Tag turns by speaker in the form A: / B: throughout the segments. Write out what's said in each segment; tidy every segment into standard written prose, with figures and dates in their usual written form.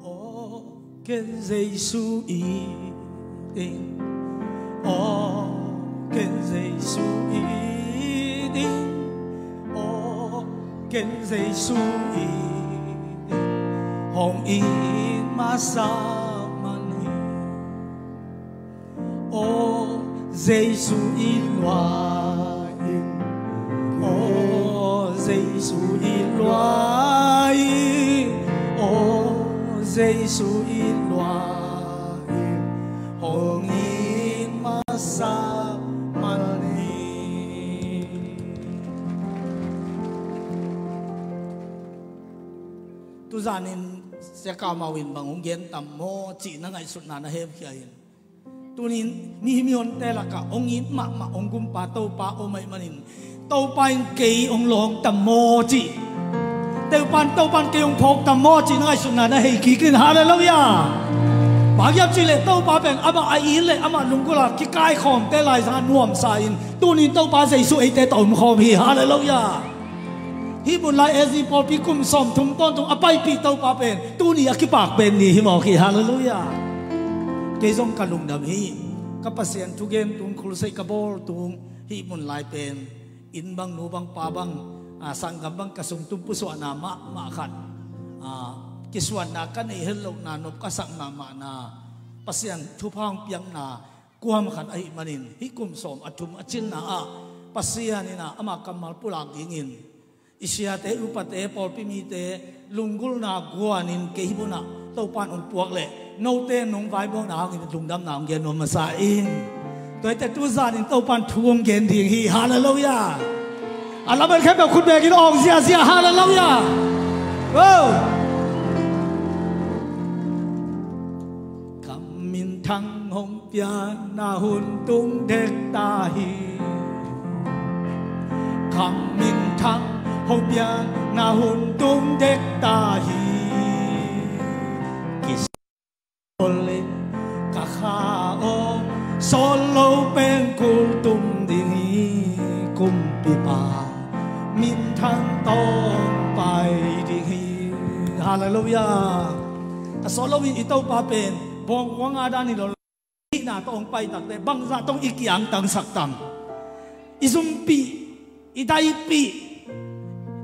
A: ô khen Giêsu ý định, ô khen Giêsu ý định, ô khen Giêsu ý định, hồng in mà sa man hi, ô Giêsu in loài in, ô Giêsu in loài in, ô Giêsu in loài in, hồng in mà sa man hi. Tu gia nên sẽ cao màu in bằng ông gen tầm mô chỉ năng ngày sụt nàn hẹp kia in. Tu nín ni mion te là cả ông in mà ông gum pa tàu pa ông mày manin tàu pa in kei ông long tầm mô chỉ tàu pan kei ông phok tầm mô chỉ năng ngày sụt nàn hẹp kia kinh hallelujah. Bác yếm chỉ lệ tàu pa bèn ama ai in lệ ama lung cô là cái cái khom te lại sang nuông sai in tu nín tàu pa Giêsu ấy te tàu khom hi hallelujah. Hi bun lai ezi pol pi kum som thum ton tung apai pi tàu pa bèn tu ni akipak bèn ni hi mo ki hallelujah. Cái dòng cả lùng đầm hi, các bác sĩ thu game tung khul say kabor tung hi mun lai pen in bang nu bang pa bang sang gam bang kasung tum puso na ma khat kiswan na kan ei hello na nop ka sang na ma na pasien thu phang piang na kuam khat ai manin hi kum som athum achin na pasien ni na ama kamal pulak dingin isya te upate pol pi mi te lungul na guanin ke hibuna tàu pan ông buộc lệ nô tên nông vai buông nào người dùng đâm nào người nôm mà sai in tôi tại tu gia đình tàu pan thu ông gen thì hi hallelujah làm ơn khépแบบคุณเบกินออกเสีย hallelujah cam min thăng hồng pia na hun tung đek ta hi cam min thăng hồng pia na hun tung đek ta hi Oleh kakao solo pen kultum dingi kumpipa min thang tong pai dingi hallelujah solo win ito pa pen bong wang ada ni lo na tong pai tak te bang za tong ikiang tang saktam izumpi idai pi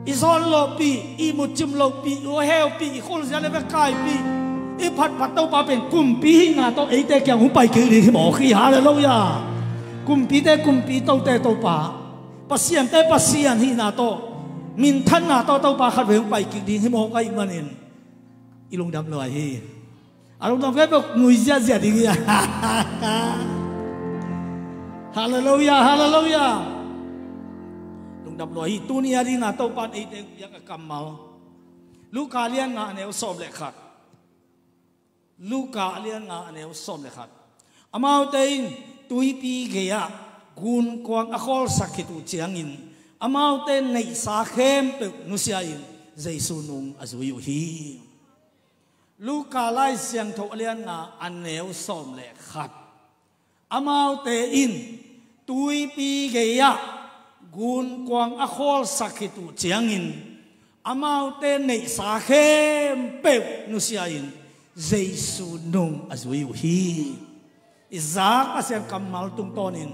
A: izolo pi imuchim lo pi o heo pi khol zale ve kai pi ít phát tàu ba bên cùng pi ngà tàu ấy để kêu không bay kêu đi mỏ khi hà là lâu ya cùng pi tàu ba pasien hi ngà tàu min thân ngà tàu ba khát về không bay kêu đi mỏ cái mà nên ilung đam loài hi alung đam cái bọc người già đi kia hallelujah lung đam loài hi tu nia đi ngà tàu ba ấy để yang cầm máu lúc cả liên ngà nêu sôm lệ khát Luka lian nga aneu som le khat amau tein tuipi geya gun kwang akhol sakhitu chiangin amau ten nei sa khem pe nusia in Giêsu nung azuyu hi Luka lai siang tho lian nga aneu som le khat amau te in tuipi geya gun kwang akhol sakhitu chiangin amau ten nei sa khem pe nusia in Giêsu nung azuyu hi izak asian kamal tung tonin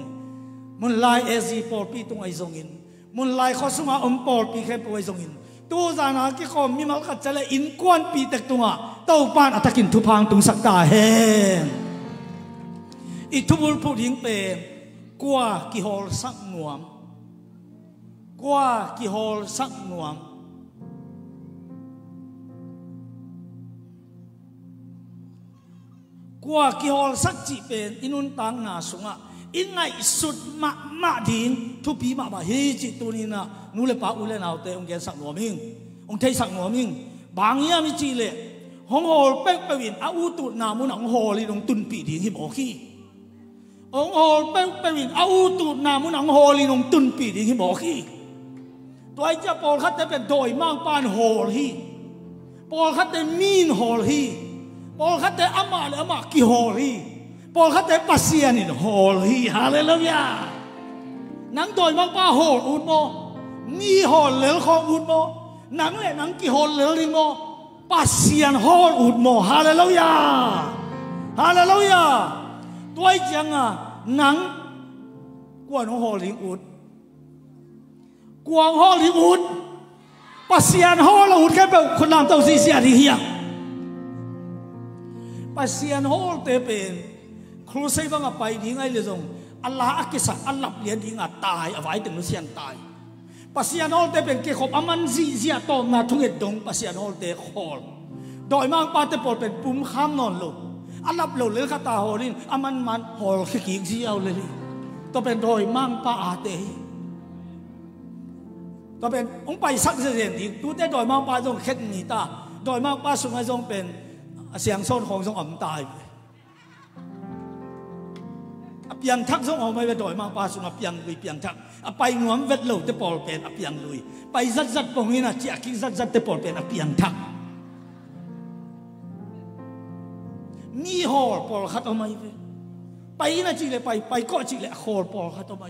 A: mun lai ezi pol pi tung ai zongin mun lai khosuma pol pi khe po ai zongin tu zana ki khom mi mal khat chale in kwan pi tek tunga tau pan atakin thu phang tung sakta hen itubul pu ding pe kwa ki hol sak nuam qua ki hol sak nuam qua ki hol sak chi pen inun tang na sunga in ngai sut ma din thu pi ma ba hi chi tu ni na nu le pa u le naw te ong gen sak nuaming ong thei sak nuaming bang ya mi chi le hong hol pek pe win a u tu na mu nang hol li dong tun pi ding hi mo khi ong hol pek pe win a u tu na mu nang hol li dong tun pi ding hi mo khi toy cha pol khat te pen doi mang pan hol hi pol khat te min hol hi pol khat te ama le ama ki hol hi pol khat te pasian in hol hi hallelujah nang doi mang pa hol ut mo ni hol lel kho ut mo nang le nang ki hol lel ring mo pasien hol ut mo hallelujah hallelujah ตัวจังหนังกวนฮอลิงอุดกวางฮอลิงอุดpasien holอุดแค่แบบคนนำเต้าซีเสียดีเฮียpasien hol เตเป็นครูใส่บังไปดีไงเลยจงอัลลาห์อักษรอัลลับเลียนดีงาตายเอาไว้ถึงเสียนตายpasien hol เตเป็นเกี่ยวกับอามันซีเสียตอมนาทุกเอ็ดดง pasien hol เตฮอลโดยมากปาเตปอดเป็นปุ่มข้ามนอนโลอัลลับโลเลยข้าตาฮอลินอามันฮอลขี้เสียเอาเลยตัวเป็นโดยมากปาอาเตตัวเป็นองไปสักเสียงดีตัวได้โดยมากปาจงเข็ดหนีตาโดยมากปาสุงไอจงเป็นเสียงโซนของจงอ่ำตายเปียงทักจงออกไม่ไปโดยมากปาสุงเปียงลุยเปียงทักไปงวมเวทโลเตปอลเป็นเปียงลุยไปจัดปงนี้นะเจ้าคิดจัดเตปอลเป็นเปียงทักมีฮอลปอลขัดเอาไม่ไปนะจีเลยไปก็จีเลยฮอลปอลขัดเอาไม่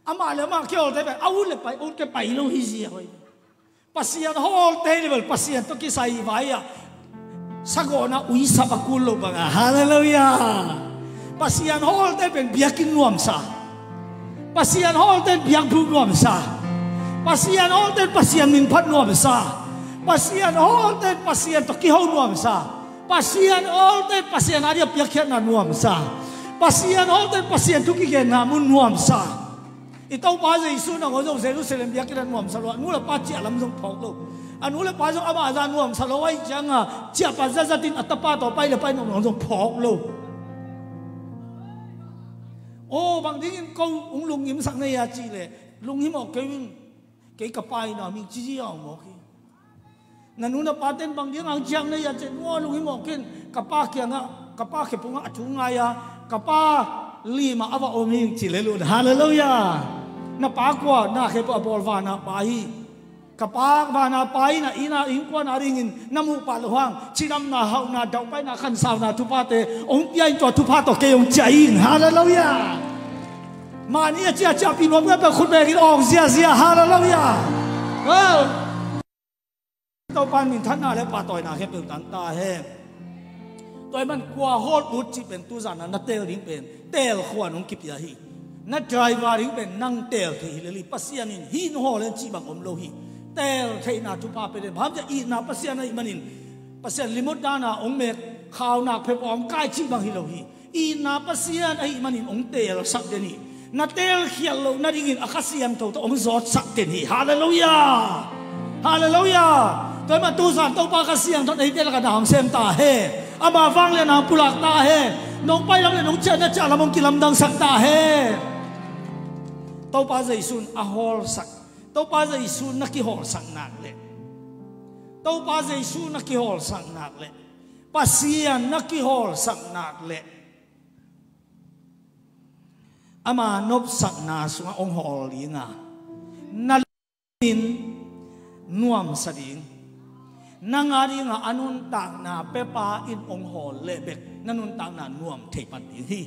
A: อามาเลยมาเกี่ยวได้แบบเอาเลยไปเอาไปโลหิเสียไปpasien hol table pasien to ki sai vaya sagona ui sabakulo banga hallelujah pasien hol te ben biakin nuam sa pasien hol te biak bu nuam sa pasien hol te pasien min phat nuam sa pasien hol te pasien to ki ho nuam sa pasien hol te pasien aria biakhet na nuam sa pasien hol te pasien to ki gen na mun nuam sa itaw pa sa isu na ngozong Jerusalem biakiran nuam sa lo anu la pa chia lam jong phok lo anu la pa jong ama za nuam sa lo ai chang chia pa za tin atapa to pai le pai nuam jong phok lo o bang ding ko ung lung im sak nei ya chi le lung hi mo ke ka pai na mi chi ji ao mo ki nanu na pa ten bang ding ang chang nei ya che no lung hi mo ken ka pa kya nga ka pa ke punga athu nga ya ka pa lima awa oming chi le lu hallelujah na pa kwa na ke pa bol va na pa hi ka pa va na pa hi na ina in kwa na ringin namu pa lo hang chinam na hau na dau pai na khan saw na tu pa te ong piai to tu pa to ke ong chai hallelujah ma ni cha cha pi nom ga pa khut be ki ong sia hallelujah to pan min than na le pa toy na ke pe tan ta he toy man kwa hot ut chi pen tu zan na tel ring pen tel khwan ong kip ya hi na driver ring pen nang tel thi le pasian in hin ho len chi bang om lo hi tel thei na tu pa pe den bham ja i na pasian ai manin pasian limut da na ong me khaw na phe om kai chi bang hi lo hi i na pasian ai manin ong tel sak de ni na tel khial lo na ring in akhasiam to to ong zot sak de ni hallelujah hallelujah toy ma tu san to pa khasiam to dei tel ka dam sem ta he ama wang le na pulak ta he nong pai lam le nong chen na cha lamong kilam dang sak ta he to pa jaisun a hol sak to pa jaisun na ki hol sak nak le to pa jaisun na ki hol sak nak le pasian na ki hol sak nak le ama nop sak na sunga ong hol linga nalin nuam sading nangari nga anun tak na pepa in ong hol lebek nanun tak na nuam theipan hi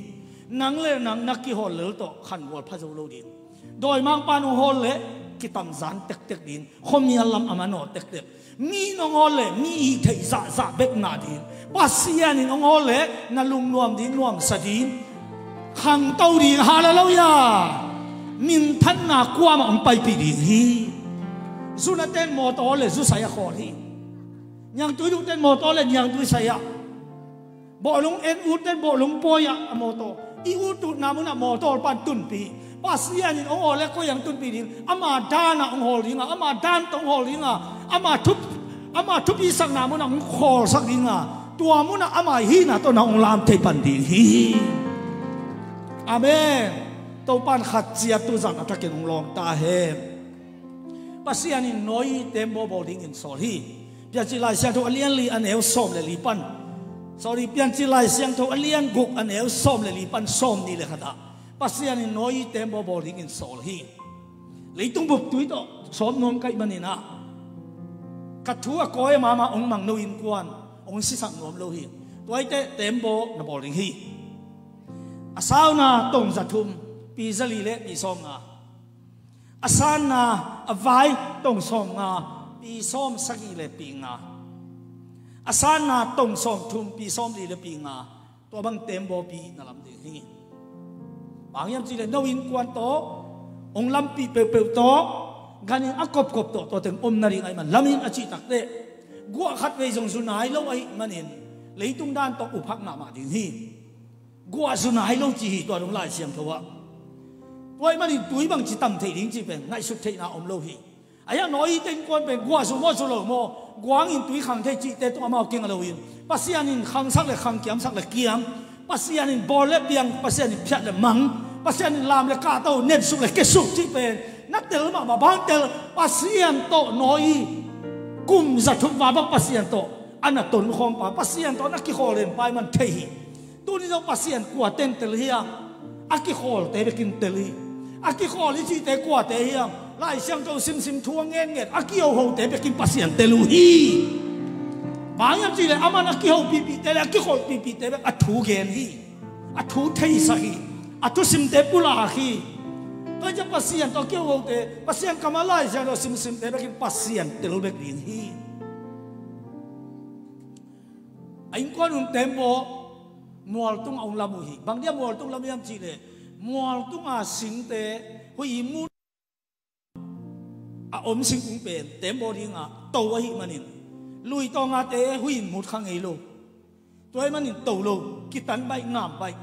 A: nang le nang naki hol le to khan wol phajo lo din doi mang pan ong hol le kitam zan tek tek din khomi alam amano tek tek mi nong hol le mi thei za bek na din pasian in ong hol le na lung nuam din nuam sadin khang tau din hallelujah min than na kwa ma ong pai pi din hi sunaten mo to le zu saya khol hi yang tu ten motor len yang tu saya bolong en uten bolong poya motor i utut namun na motor pan tun pi pasian in ong ole ko yang tun pi din ama dana ong hol ringa ama dan tong hol ringa ama tup isang namun na ong khol sak ringa tua mo na ama hina to na ong lam te pan din hi amen to pan khat sia tu zan atakin ong long ta he pasian in noi tembo boarding in sol hi pian chi lai siang tho alian li an el som le li pan sorry pian chi lai siang tho alian guk an el som le li pan som ni le khata pasian in noi tembo boarding in sol hi leitung bup tui to som nom kai manina kathua koi mama ong mang no in kwan ong si sang nom lo hi toy te tembo na boarding hi asauna tong zathum pi zali le pi som nga asana avai tong som nga pi som sagi le pinga asana tong som thum pi som li le pinga to bang tembo pi na lam de hi bang yam chi le no in kwan to ong lam pi pe pe to ganin akop kop to teng om na ring ai man lamin achi tak te gua khat ve jong su nai lo ai manin leitung dan to uphak na ma ding hi gua su nai lo chi hi to dong lai siam thowa toy manin tui bang chi tam thei ding chi pen ngai su thei na om lo hi aya noi ten kon pen gua su lo mo guang in tui khang thei chi te to ma king lo in pasian in khang sak le khang kiam sak le kiam pasian in bol le biang pasian in phat le mang pasian in lam le ka to net su le ke su chi pen nak tel ma bang tel pasian to noi kum za thum wa bang pasian to ana ton khom pa pasian to nak ki kholen pai man thei tu ni do pasian kwa ten tel hia aki khol te bekin teli aki khol chi te kwa te hia lai siang to sim sim thuang ngen nget aki ho te bekin pasian telu hi bang chi le aman aki ho pi pi te aki khol pi pi te a thu gen hi a thu thei sa hi a tu sim te pula hi to ja pasian to ki ho te pasian kamalai siang to sim sim te bekin pasian telu bekin hi anh con un tempo mual tung ông lamu hi bang dia mual tung lam yam chi le mual tung a sing te hui mu a om sing ung pen tempo ring a to wa hi manin lui to nga te hui mut khang ei lo toy manin to lo kitan bai ngam bai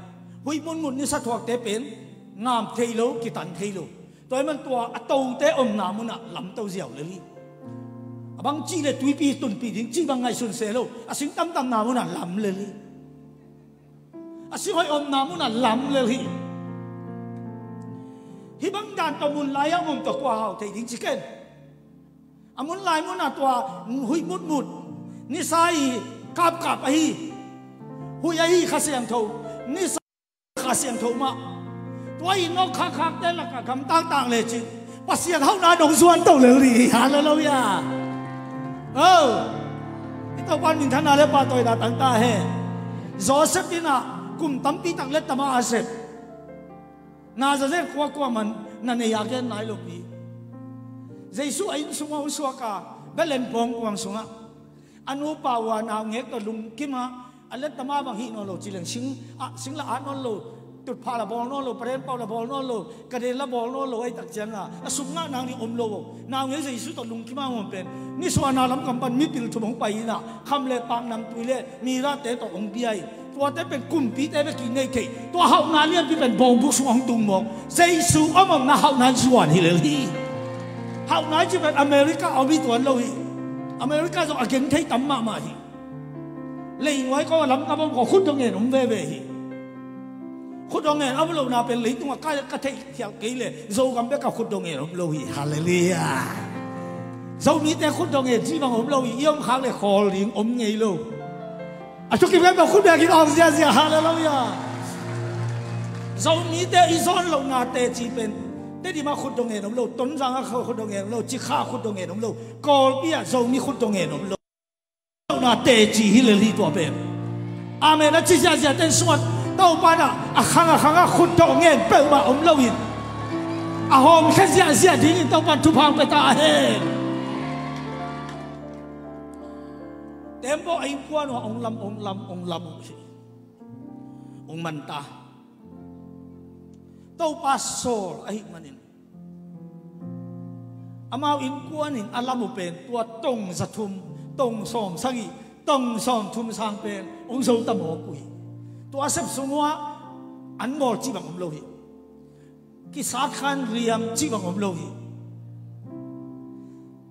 A: hui mun ni sa thuak te pen ngam thei lo kitan thei lo toy man tua a to te om na mun a lam to ziaw le li abang chi le tui pi tun pi ding chi bang ngai sun se lo a sing tam tam na mun a lam le li asihoi om namu na lam le hi bang dan to mun lai om to kwa hau thei ding chicken amun lai mun na twa hui mut ni sai kap kap hi hui ai kha siang tho ni sai kha siang tho ma twai no kha kha te la ka kam tang tang le chi pasian hau na dong suan to le ri hallelujah oh ito pan min thana le pa toy da tang ta he Joseph ina kum tampi tak let tama asep na zazen kwa man na ne yagen nai lo pi jesu ain sunga uswaka belen pong kwang sunga anu pa wa na ngek to lung kima alet tama bang hi no lo chileng sing la an no lo tut pha la bol no lo prem pa la bol no lo kade la bol no lo ai tak changa asumna nang ni om lo na ngek jesu to lung kima ngom pen ni so na lam kam pan mi pil thumong pai na kham le pang nam tuile mi ra te to ong bi aiตัวแต่เป็นกลุ่มปีแต่เป็นกินในที่ตัวเขาหน้าเลี้ยงพี่เป็นบงบุกสวงตุงมองเซซูอ้อมหน้าเขาหน้าส่วนฮิเลลีเขาหน้าจะเป็นอเมริกาเอาวิตัวเราฮิอเมริกาจะอาเกนไทยตั้มมาฮิเลยไว้ก็ล้ำกับผมก็ขุดตรงเงินผมเว่ฮิขุดตรงเงินเอาเราหน้าเป็นเลยตัวใกล้กระเทยเที่ยวกี่เลยโจกันเบกับขุดตรงเงินผมเราฮิฮาเลลูยาโจมีแต่ขุดตรงเงินที่บางผมเราฮิย่อมค้างเลยคอลิงอมเงยโลอาชุกิเว็บบอกคุณอยากกินออกเสียฮาเลลูยาเรามีแต่อีซอนเราหน้าเตจีเป็นแต่ที่มาขุดตรงเงินเราต้นสังเขาขุดตรงเงินเราจิข้าขุดตรงเงินเรากอลเปียเรามีขุดตรงเงินเราหน้าเตจีฮิเลลีตัวเป็นอาเมนนะจิเสียเต้นสวดเต้าบ้านอ่ะข้างขุดตรงเงินเปิดมาอมเราอินอ่ะหอมแค่เสียดิ้งเต้าบ้านทุพังไปตาเฮtempo ay kuan wa ong lam ong manta tau pasol ay manin amaw in kuanin alam mo pen tua tong sa thum tong som sagi tong som thum sang pen ong so tamo kui tua sep sungwa an mol chi bang om lo hi ki sat khan riam chi bang om lo hi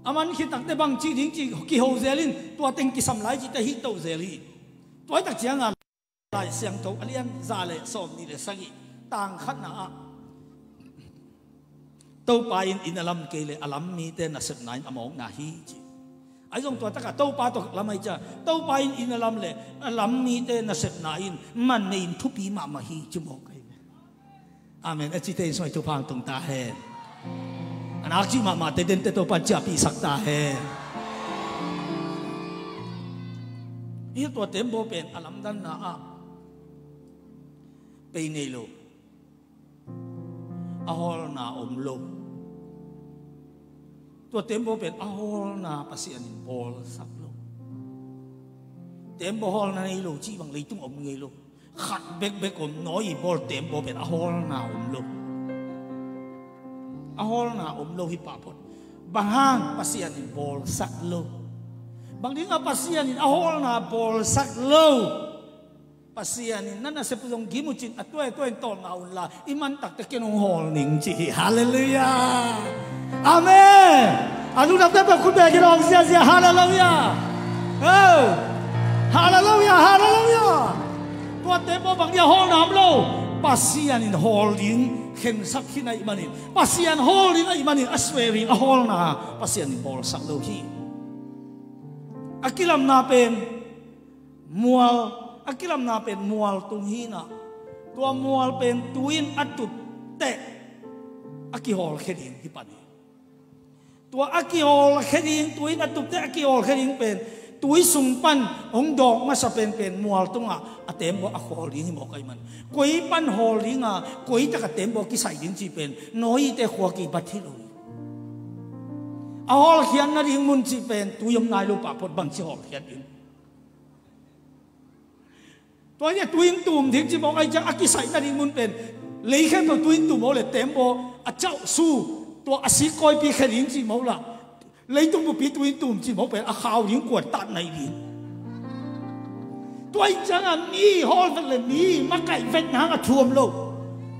A: aman khitak te bang chi ding chi ki ho zelin tua teng ki sam lai chi te hi to zeli toy tak chiang a lai siang to alian za le som ni le sagi tang khat na a to pa in alam ke le alam mi te na sep nine among na hi chi ai jong tua taka to pa to lamai cha to pa in alam le alam mi te na sep nine man ne in thu pi ma ma hi chu mo kai amen a chi te soi tu phang tung ta he anak chi mama te den te to pan cha pi sakta he hi to tempo pen alam dan na a pe nei lo a hol na om lo ตัวเต็มบ่เป็นเอานาภาษีอันบอลสักโลเต็มบ่ฮอลนาในโลจีบางเลยตุ้งอมเงยโลขัดเบกเบกอมน้อยบอลเต็มบ่เป็นเอานาอมโลเอานาอมโลฮิปะพดบางห้างภาษีอันบอลสักโลบางทีก็ภาษีอันเอานาบอลสักโลภาษีอันนั่นน่ะเสพตรงกิมุจินอัตัวตัวตอนเอาละอิมันตักตะเกียงฮอลนิงจีฮาเลลูยาอาเมนอานุนับแต่คุณแม่กินออกเสียเสียฮาเลลูยาฮาเลลูยาฮาเลลูยาตัวเต็มบางทีฮอลน้ำโลภาษีอันฮอลลิงเข็นสักที่ไหนมันนี่ภาษีอันฮอลลิงไอ้มันนี่อัสเวริงฮอลนาภาษีอันบอลสักโลที่อากิลามนาเป็นมัวอากิลามนาเป็นมัวตรงนี้นะตัวมัวเป็นตุยนอัตุเตะอากิฮอลเข็นที่ปันตัวอากิฮอลเข็นตุยนอัตุเตะอากิฮอลเข็นเป็นตุยสุงปันองดอกมาสเป็นมัวตรงอ่ะเต็มบ่อาฮอลลิงบอกไอ้มันกุยปันฮอลลิงอ่ะกุยจะกเต็มบ่กิใส่ดินจีเป็นน้อยแต่หัวกีบัดที่ลุยอาฮอลเขียนนั่นเองมุนจีเป็นตุยมนายลูกปะพดบังจีฮอลเขียนเองตัวนี้ตุยตุ่มถึงจีบอกไอ้จะอากิใส่นั่นเองมุนเป็นเลยแค่ตัวตุยตุ่มเอาเลยเต็มบ่อาเจ้าสู้ตัวอาศิกอยปีแค่ดินจีบอกละเลยต้องบุปีตุยตุ่มจีบอกเป็นอาข่าวลิงกวดตัดในดินตัวจังอันนี้ฮอลเป็นเลยนี้มาไก่เวทนางท่วมโลก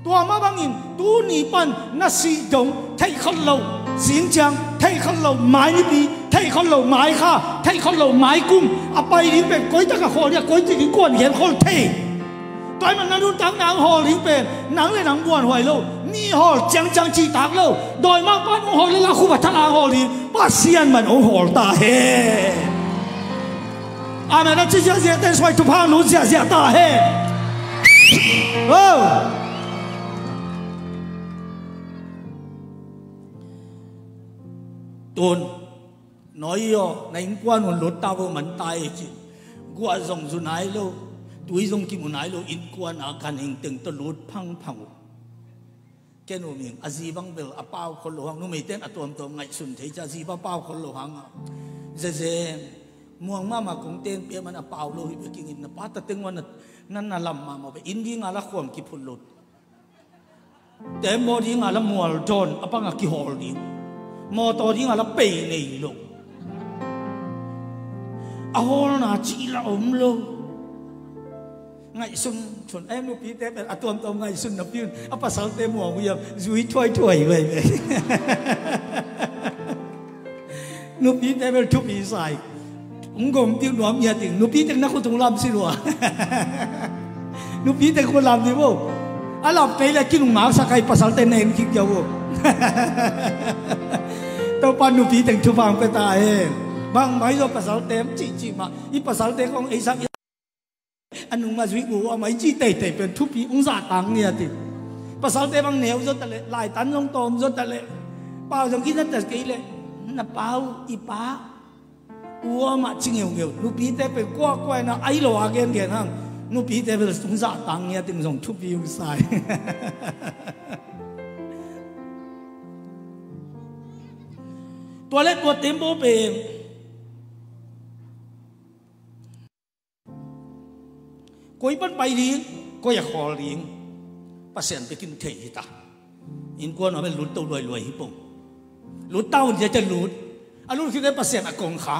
A: ตัวมาบางอินตัวนี้ปันนัสซีดงไทยคนเราเสียงจังไทยคนเราไม้นิบีไทยคนเราไม้ข้าไทยคนเราไม้กุ้มเอาไปลิงเป็นก้อยตะกะโคเนี่ยก้อยจะกินก้อนเห็นคนเทตัวมันนั่นตั้งนางฮอลลิงเป็นนางเลยนางบ้วนหอยโลนี่ฮอลจังจีตากโลโดยมากบ้านฮอลเลยละคู่บัตรนางฮอลลิงป้าเซียนมันฮอลตาเฮ阿妹，那这下子带出来，就怕路下下大黑。哦，ตุนน้อยอ่ะในกวนมันหลุดตาว่ามันตายจริงกวนส่งสุนัยโลตุยส่งกิมุนัยโลอินกวนอาการหิงตึงตลุดพังพังแกนูมิงอาซีบังเบลอาเป้าคนหลวงนู่ไม่เต้นอาตัวไงสุนทรจะซีเป้าคนหลวงเจม่วงมาคงเต้นเปียมันอาเป้าโลหิไปกินนะป้าตะตึงวันนั่นน่ะลำมาไปอินดี้งาละความกิพุนหลุดแต่โมดีงาละมัวจนอาปังกิฮอลดีมอตัวที่งาละเปย์นี่ลูกอาฮอลน่ะจีละอมลูกไงสุนชนเอ็มลูกพี่เต้เป็นอาตัวไงสุนนับยืนอาภาษาเต้มัวกูยังจุยถ้วยไว้ลูกพี่เต้เป็นทุบปีใส่ผมก็ไม่ติ้งหนวมยาติ้งลูกพี่เต้นักคนตรงลำสิลัวลูกพี่เต้คนลำดิบ่อาลำไปเลยกินหมาสักไอ้ภาษาเต้เองคิดเยอะตัวปานุปีแต่งชุบางไปตายบางไม่ยอมภาษาเต็มจีมาอีภาษาเต็มของไอ้สักอันนึงมาช่วยกูว่าไม่จีเตะเป็นทุบปีองศาตังเนี่ยติภาษาเต็มบางแนวจนแต่เลยลายตันลงตอมจนแต่เลยเปล่าจังกินนั่นแต่กี่เลยน่ะเปล่าอีป้าวัวมาจิงเหี่ยวนุปีเตะเป็นกว้างๆนะไอ้หล่อเก่งๆนั่งนุปีเตะเป็นองศาตังเนี่ยติงส่งทุบปีองศาตัวเล็กตัวเต็มโบเป็นกุยปั้นไปลิงก็อยากขอลิงป้าเสียนไปกินเทหิตาอินกวนเอาไปหลุดเต้ารวยฮิปโปหลุดเต้าจะหลุดอาลุดที่ได้ป้าเสียนอากงขา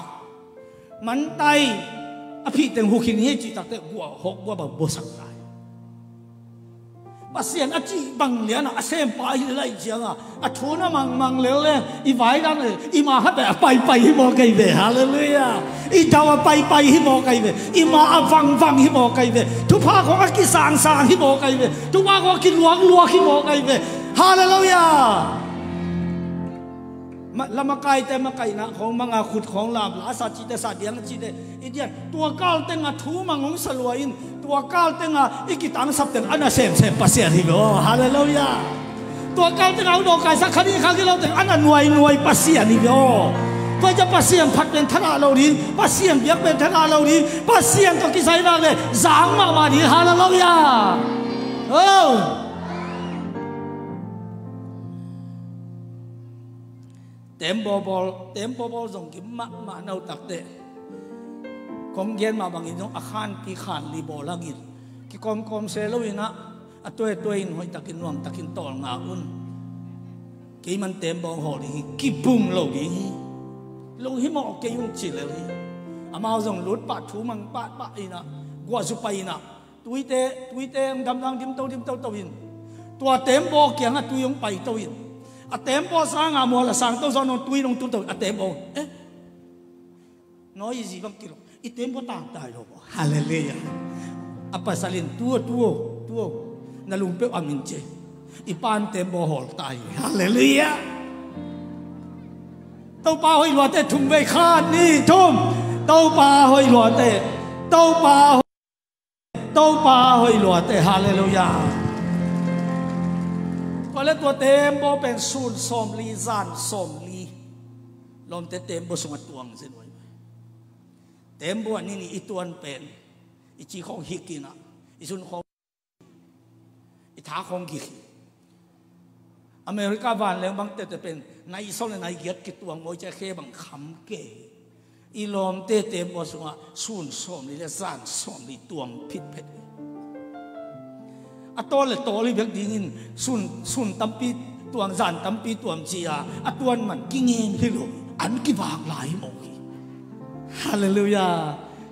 A: มันไตอภิเต็งหูขินเฮจิตักเตะบัวหกบัวแบบบัวสังได้ภาษาอันจีบังเลียนอาเซมไปเลยเชียงอาทูน่ะมังเลี้ยวเลยอีไว้ดันเลยอีมาฮับแบบไปฮิโมไกเวฮาเลลูยาอีเจ้าไปฮิโมไกเวอีมาฟังฮิโมไกเวทุกภาคของอากิสางฮิโมไกเวทุกภาคของอากิลัวฮิโมไกเวฮาเลลูยาละมาไกแต่มาไกนะของมังอาขุดของลาบลาสัจจิตสัจเดียงจิตอีเดียนตัวก้าวเต็งอาทูมังงสลวยอินตัวก้าวเต็งอาอีกิตังสับเต็งอันน่ะเซมปัสเซียฮิโลฮาเลลูยาตัวก้าวเต็งเอาดอกไก่สักคดีครั้งที่เราเต็งอันน่ะหน่วยปัสเซียฮิโลก็จะปัสเซียพัดเป็นธนาเราดีปัสเซียเบียกเป็นธนาเราดีปัสเซียตัวกิไซนักเลยจางมาดีฮาเลลูยา tempo zong ki ma nau tak te kom gen ma bangin jong akhan ki khan li bo langin ki kom se loina atoi in hoi takin nuam takin tol nga un ki man tempo ho li ki bum lo gi lo hi mo ke yung chi le hi ama zong lut pa thu mang pa ina gwa su pa ina tuite dam dim to in tua tempo kyang a tu yung pai to in a tempo sang a mo la sang to so no tui nong tu to a tempo nói gì bang kilo i tempo tang tai lo hallelujah apa salin tuo na lumpe amin che i pan tempo hol tai hallelujah tau pa hoi lo te thum ve khan ni thum tau pa hoi lo te hallelujahก็เลยตัวเต็มโบเป็นสูนสมลีจานสมลีลมเต็มโบสงตวงสิหน่อยเต็มโบนี่อีตัวเป็นอีจีของฮิกินะอีสุนของอีท้าของกิอเมริกาบ้านแล้วบางแต่จะเป็นในอิสราเอลในเกียรติตัวมวยจะแค่บางคำเกอีลมเต็มโบสงสูนสมลีและจานสมลีตัวผิดเพชรตัวเลยตัวเลยเบียกดิ่งสุนตั้มปีตัวจานตั้มปีตัวจีอาตัวมันกิ่งเงินที่รู้อันกี่บากหลายโมกีฮาเลลูยา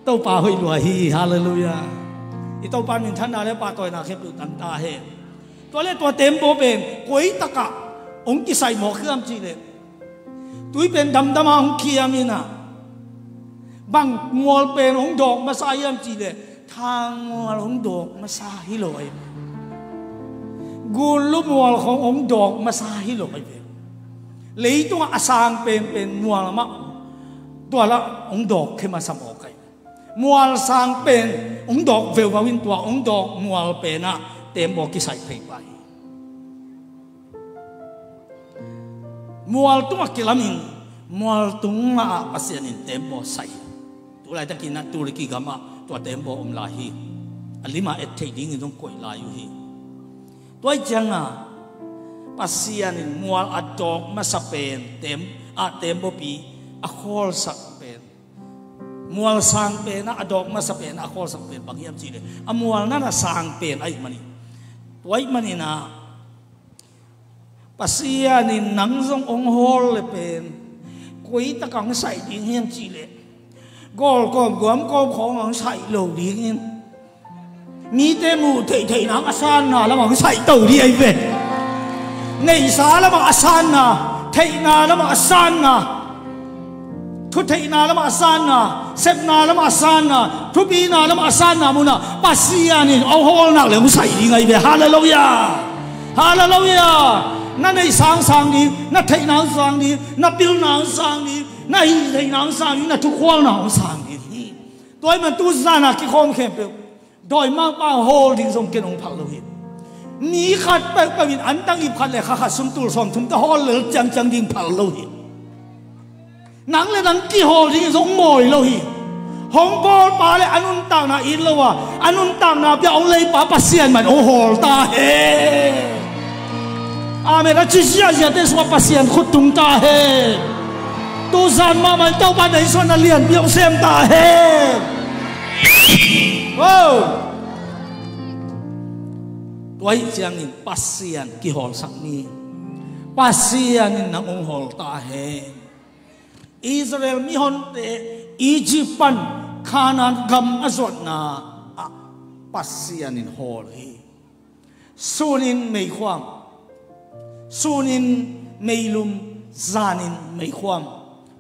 A: ตัวป่าหอยรวยฮาเลลูยาอีตัวป่าหนึ่งท่านอะไรป่าตัวน่าเข้มดูตันตาเฮตัวเลยตัวเต็มโบเป็นกุยตะกะองค์ที่ใส่หมวกเครื่องจีเลยตัวเป็นดำองค์เขียมินะบังมัวเป็นองค์ดอกมาใส่ยามจีเลยทางมัวองค์ดอกมาใส่ฮิโลยกูรู้มัวขององค์ดอกมาสาฮิโลไปเป็นเลยตัวอาสางเป็นมัวละมะตัวละองค์ดอกขึ้นมาสมองกันมัวสางเป็นองค์ดอกเวลวาวินตัวองค์ดอกมัวเป็นอะเต็มบอกกิใส่ไปมัวตัวกิลามินมัวตัวมาปัสยานินเต็มบอกใส่ตัวอะไรตะกินนะตัวเล็กกามาตัวเต็มบอกลาฮีอันนี้มาเอ็ดเทดิ้งต้องกดลายอยู่ฮีตัวจังปัสยานินมัวอัดดอกมาสเปนเต็มบปีอโคลสักเป็นมัวสางเป็นนะอัดดอกมาสเปนอโคลสักเป็นบางอย่างจีเลยมัวนั่นสางเป็นไอ้มันนี่ตัวไอ้มันนี่นะปัสยานินหนังทรงองโฮลเลยเป็นกุยตะกังใส่ดิ้งเฮียนจีเลยกอลกอมกวมกอมของใส่โหลดิ้งมีแต่หมูเทๆนังอาสานนะแล้วมันใส่เต่าดีไอ้เว้ยในสาแล้วมันอาสานนะเทนาแล้วมันอาสานนะทุเทนาแล้วมันอาสานนะเซฟนาแล้วมันอาสานนะทุบีนาแล้วมันอาสานนะมุนะปัสยานี่เอาโฮลนักเลยมันใส่ดีไงเว้ยฮาเลลูยาฮาเลลูยานั่นในสางดีนั่นเทนาสางดีนั่นบิลนาสางดีนั่นเทนาสางดีนั่นทุกคนนาสางดีตัวมันตู้ซานะกี่คนเข้มเปล่าโดยมากป้าโฮลดิ้งทรงเกินองค์พระโลหิตนี้ขัดไปวินอันตั้งอีพันเลยขัดสมตูสมทุมตะฮอลเลยจังดิ้งพระโลหิตหนังเลยหนังกี่โฮลดิ้งทรงโมยโลหิตหงบอลปาเลยอันนุนต่างนาอินเลวะอันนุนต่างนาเปียเอาเลยป้าปัสเซียนมันโอ้โหตาเฮอาเมรัชิเซียเดสว่าปัสเซียนขุดตุงตาเฮตูซานมามันเจ้าบ้านในส่วนนัเลียนเปียเซมตาเฮwow tuai siang in pasian ki hol sak ni pasian in nang ong hol ta he Israel mi hon te Egyptan Canaan gam azot na pasian in hol he sunin mei khwam sunin meilum zanin mei khwam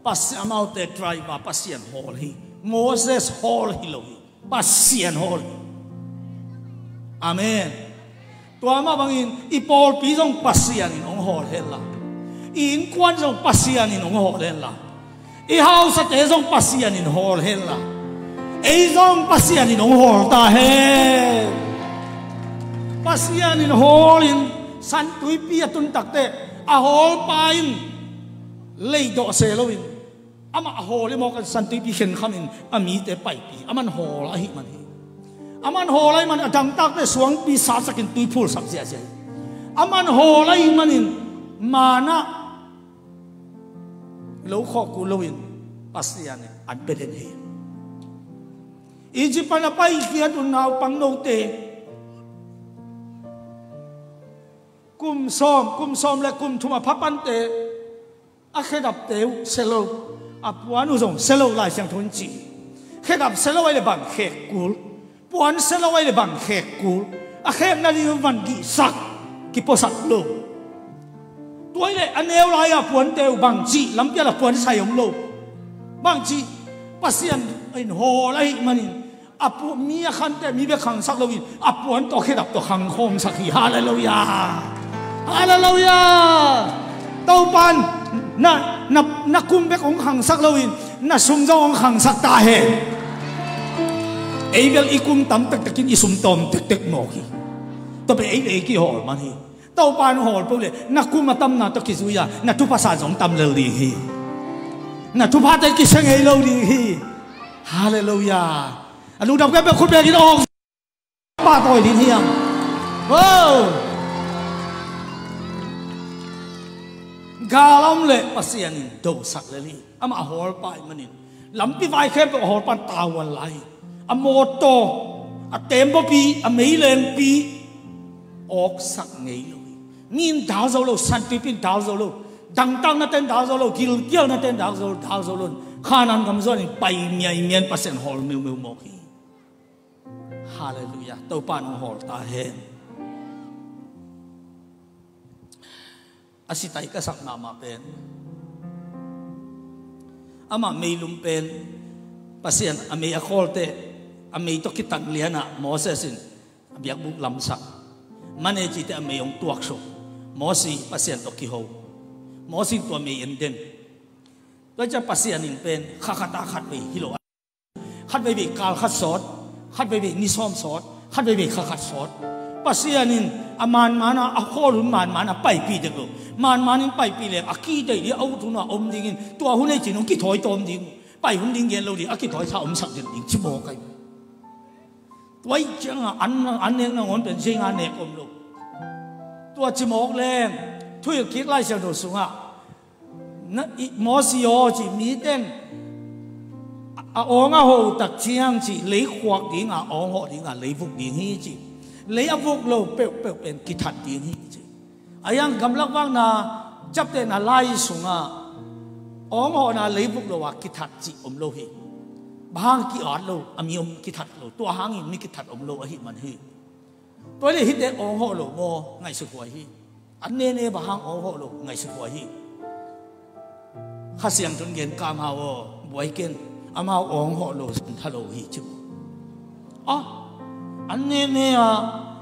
A: pasiamau te drive pasian hol he Moses hol hi lo pasian hol amen tua ma bangin ipol pi jong pasian in ong hol hela in kwan jong pasian in ong hol hela i house te jong pasian in hol hela e jong pasian in ong hol ta he pasian in hol in san tui pi atun takte a hol pa in lei do se lo in ama hol mo kan san tui pi hen khamin ami te pai pi aman hol a hi man hi aman holai man adang tak te suang pi sa sakin tui phul sak sia aman holai manin mana lâu khó cú lâu in pasian an beden hi Egypt na bay kia tu nào pang nô tê kum som le kum thuma phapan te a khedap teu selo a puan uzong selo lai siang thun chi khedap selo ai le bang khek kul puan selo ai le bang khek kul a khem na li van gi sak ki posak lo tuai le aneu lai a puan teu bang chi lam pia la puan sai om lo bang chi pasian in ho lai manin apu mi a khan te mi be khang sak lo in a puan to khedap to khang khom sak hi hallelujah hallelujah tàu pan na kumbek ong hang sak lawin na sumjong ong hang sak ta he eivel ikum tam tak takin isum tom tek tek mo ki to be ei ki hol man hi tàu pan hol po le na kum tam na to ki zuya na tu pa sa jong tam le li hi na tu pa ta ki sang ei lo li hi hallelujah alu dap ka be khut be ki ong pa toy din hiam wow galam le pasianin do sak le li ama hol pai manin lampi vai khem to hol pan tawan lai a moto a tempo pi a meilen pi ok sak ngei lo nin dao zo lo san pi pin dao zo lo dang na ten dao zo lo gil na ten dao zo lo khanan kam zo ni pai mian pasen hol meu mo ki hallelujah to pan hol ta he asitai ka sak nama pen ama meilum pen pasien ame akolte ame to kitang liana mosesin biak buk lamsa mane chi te ame yong tuak so mosi pasien to ki ho mosi to me enden to cha pasien in pen khakata khat be hilo khat be kal khat sot khat be ni som sot khat be khat sot pasianin aman mana akolun man mana pai pi de lo man manin pai pi le aki dei li au tu na om dingin tua hun nei chin ki thoi tom ding pai hun ding gen lo di aki thoi sa om sak ding chi mo kai tuai chang an ne na ngon pen sing an ne om lo tua chi mo leng thui ki lai sa do sunga na mo si yo chi mi ten a ong a ho tak chiang chi lei khwak ding a ong ho ding a lei vuk ding hi chi lấy áp vuk lâu bèo bên kỹ thuật tiếng hi chứ, ayang gam lắc vang na chấp tên na lai sung à, ông họ na lấy vuk lâu à kỹ thuật chỉ lâu hi, bang kỹ art lâu, ami kỹ thuật lâu, tua hang in mi kỹ thuật lâu hi man hi, tôi lấy hít đến ông họ lâu mo ngày sự quay hi, anh nên bang ông họ lâu ngày sự quay hi, khát xiang tuân gen cam hao buổi gen, am hao ông họ lâu thà lâu hi chứ, anh nên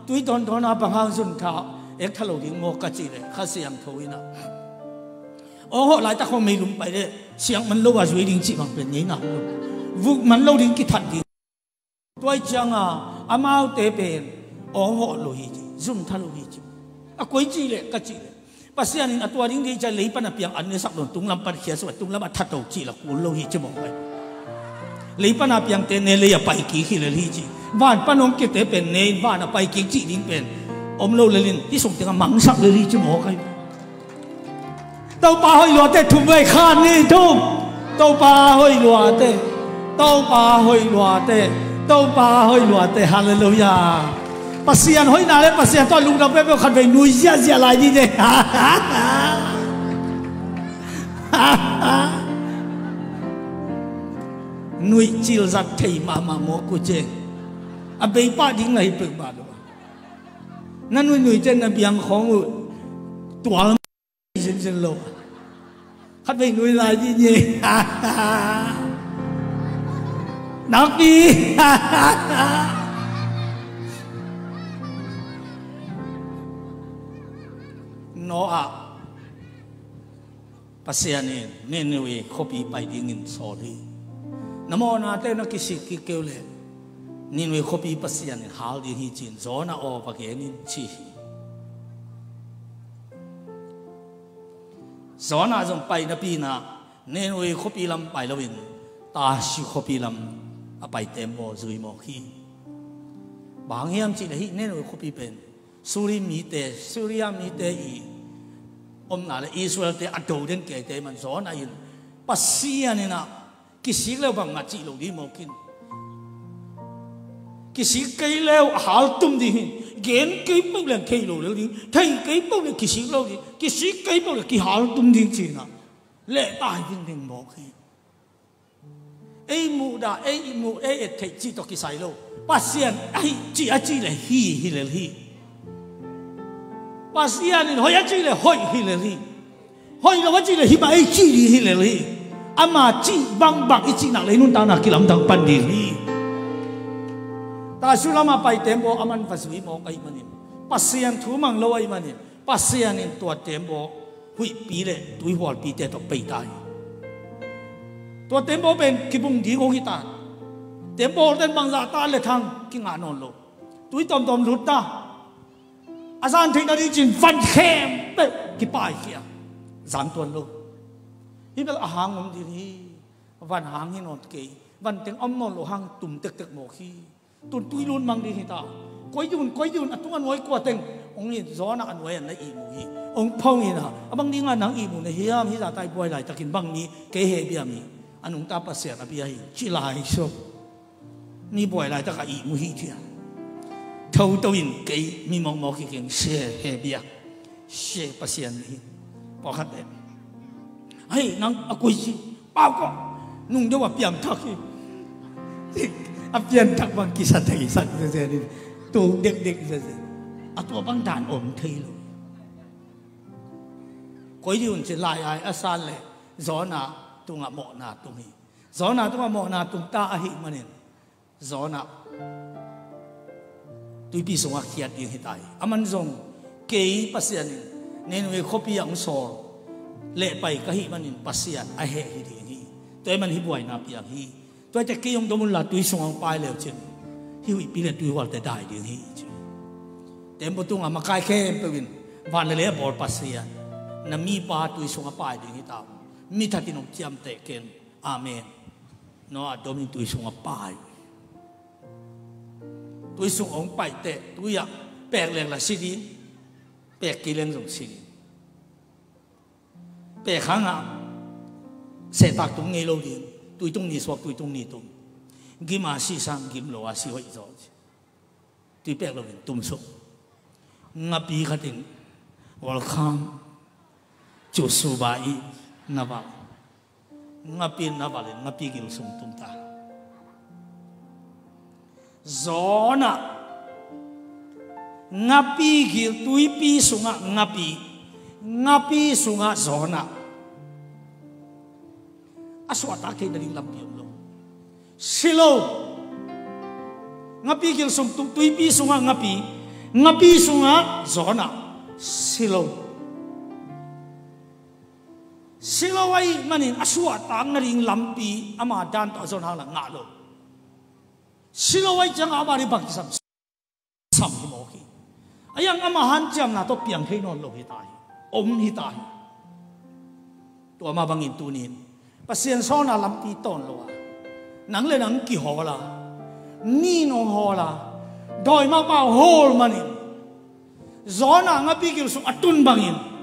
A: tuy tôn tôn bang hang sun thao ek thalo ding mo ka chi le kha siang thoina họ lại ta không mấy lum pai de siang man lo wa zui ding chi bang pen ni na vuk man lo ding ki that ding toi chang amao te pen họ lo hi zum thalo hi chi a koi chi le ka chi le pasian in atwa ding di cha lei pan apiang an ne sak don tung lam pan khia so tung lam that to chi la ku lo hi chi mo pai lei pan apiang te ne le ya pai ki hi le hi chi van panong ki te pen ne van a pai ki chi ding pen om lo lelin ti song tenga mang sak le ri chi mo kai tàu pa hoi lo te thum vai khan ni thum tàu pa hoi lo te tàu pa hoi lo te tàu pa hoi lo te hallelujah pasian hoi na le pasian to lung da pe pe khan ve nui zia lai ni de nui chil zat thei ma mo ku che a bei pa ding lai pe ba do nan nui chen na biang khong tua sin lo khát về nuôi lại gì nhỉ nóc đi nó pasianin nên nuôi copy bài đi nghìn sorry namo na te na kisi kêu le nên nuôi copy pasianin hal đi hi chin zo na o pa ke nin chi gió na dòng bay na pi na nên ôi khop pi lam bay lawin ta si khop pi lam a bay tem mo zui mo khi bang hiam chi le hi nên ôi khop pi pen suri mi te i om na le Israel te ado den ke te man gió na in pasien ni na kisik leo bang ngaji lo di mokin kisik kay leo hal tum di gen kay pag lang kay lo di thay kay pag lang kisik lo di kisik kay pag lang ki hal tum di china le tai ding ding mo ki ai mu da ai mu ai thay chi to kisai lo pasien ai chi a chi le hi le hi pasien ni hoi a chi le hoi hi le hi hoi lo chi le hi ba ai chi hi le hi ama chi bang bang i chi nak le nun ta na ki lam dang pan di hi ta su lama pai tempo aman pasui mo kai manin pasien thu mang lo ai manin pasien in tua tempo hui pi le tui hol pi te to pai tai tua tempo ben ki bung di ko ki ta tempo den bang za ta le thang ki nga non lo tui tom tom lut ta asan thing da di chin fan khem pe ki pai kia zan tuan lo hi bel a hang om di hi van hang hi not ke van teng om non lo hang tum tek tek mo khi tun tui lun mang di hi ta koi yun atung an wai kwa teng ong ni zona an wai an na i mu hi ong phong hi na abang di nga nang i mu na hiam hi za tai boy lai takin bang ni ke he bia mi anung ta pa se na bia hi chi lai so ni boy lai ta ka i mu hi thia thâu tâu in ke mi mong mo ki keng se he bia se pasien hi po khat de ai nang akui chi bao ko nung do wa piam thak hi a pian thak bang ki sa thai sa se ni tu dek dek se se a tu bang dan om thei lo koi di un che lai ai a san le zona tu nga mo na tu hi zona tu nga mo na tu ta a hi manin zona tu pi so nga khiat ding hi tai aman zong ke pasien nen we khopi ang so le pai ka hi manin pasien a he hi ding hi toy man hi buai na piang hi toy te ke yong domun la tui song ang pai leo chen hi wi pi le tui wal te dai ding hi tempo tu nga makai khem pe win van le bor pasien na mi pa tui song a pai ding hi ta mi thatin ong chiam te ken amen no a domin tui song a pai tui song ong pai te tui ya pek leng la si di pek ki leng rong si pek hang a se tak tung nge lo din tui tung ni swak tui tung ni tung gi ma si sang gim lo a si hoi zo tui pek lo din tum so nga pi khatin welcome chu su ba i na ba nga pin na ba le nga pi gil sum tum ta zona nga pi gil tui pi sunga nga pi sunga zona aswa ta ke dari lam piom lo silo nga pi gil sum tum tui pi sunga nga pi sunga zona silo silawai manin aswa tang na ring lampi ama dan to zon hang la nga lo silawai chang ama ri bang sam hi mo ki ayang ama han cham na to piang thei non lo hi tai om hi tai to ama bangin tunin pasien so na lampi ton lo nang le nang ki ho la ni no ho la doi ma ba hol manin zona nga pi gil sum atun bangin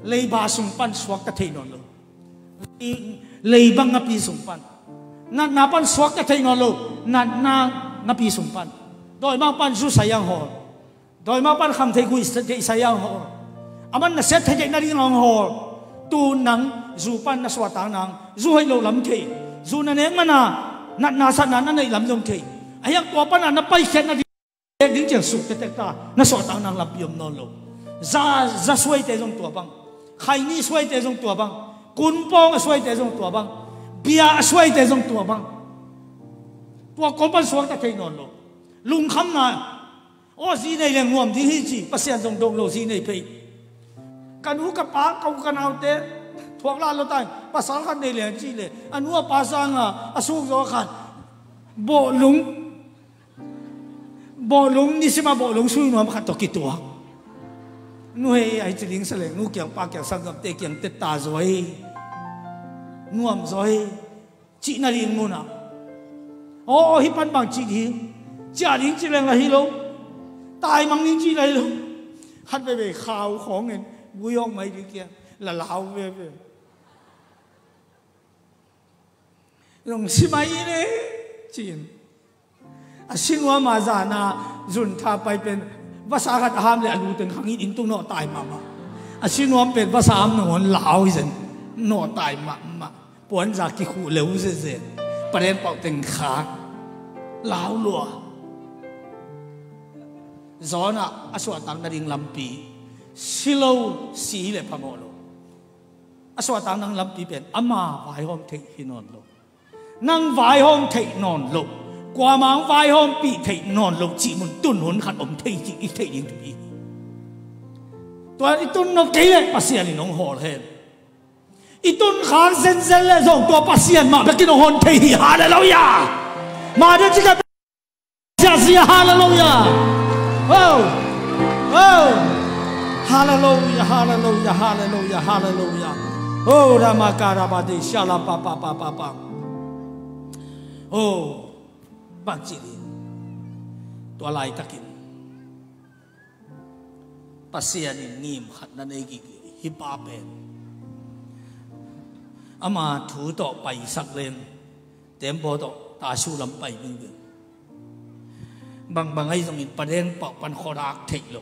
A: lei ba sung pan swak ta thei non lo lei bang nga pi sung pan na pan swak ta thei non lo na nga pi sung pan doi ma pan su sayang ho doi ma pan kham thei kui sayang ho aman na set thei na ring long ho tu nang zu pan na swat tang nang zu hoi lo lam thei zu na ne mana na sa na nei lam long thei ayak ko pan na pai khet na ding chang suk te ta na swat tang nang lam piom non lo za suai te jong tua bang khai ni suai te jong tua bang kun pong suai te jong tua bang bia suai te jong tua bang tua ko pan suak ta thei non lo lung kham na o si nei leng nuam di hi chi pasien dong dong lo si nei pe kanu ka pa kau kanau te thuak la lo tai pasal khan nei leng chi le anu pa sang a asu zo khan bo lung ni sima bo lung sui nuam khat to ki tua nuôi ai chỉ lính sẽ nu kiang pa kiang sang gặp tê kiang tê ta rồi nuam rồi chị na lính mu na ô hi pan bang chị đi cha lính chỉ là hi lo tai mang lính chỉ là hi lo hát về khao khó nghe vui ông mấy đi kia là lao về Rong simai ne chin. Asingwa mazana zun tha pai pen vasagat ham le alu ten hangin intu no tai mama. Asingwa pen vasam no lao isen no tai mama. Puan za ki khu leu se paren pau ten kha lao lua. Zona aswa tang na ding lampi silo si le pamolo. Aswa tang nang lampi pen ama vai hom thei hinon lo. Nang vai hom thei non lo. Qua mang vai hom pi thei non lo chi mun tun hun khat om thei chi i thei ding tu. Tua itun no kele pasian in ong hol hen. Itun khan sen sen le zong tua pasian ma bekin ong hon thei hallelujah. Ma de chi ka sia hallelujah. Oh, oh, hallelujah, hallelujah, hallelujah, hallelujah. Oh, Ramakarabadi, Shalapa, Papa, Papa. Oh, Bakjili, Tualai Takin, Pasian in Nim, Hatnanegi, Hipapen. Ama Tuto Pai Saklen, Tempo Tasulam Pai Bingu. Bang ay zong in paren pa pan khorak thei lo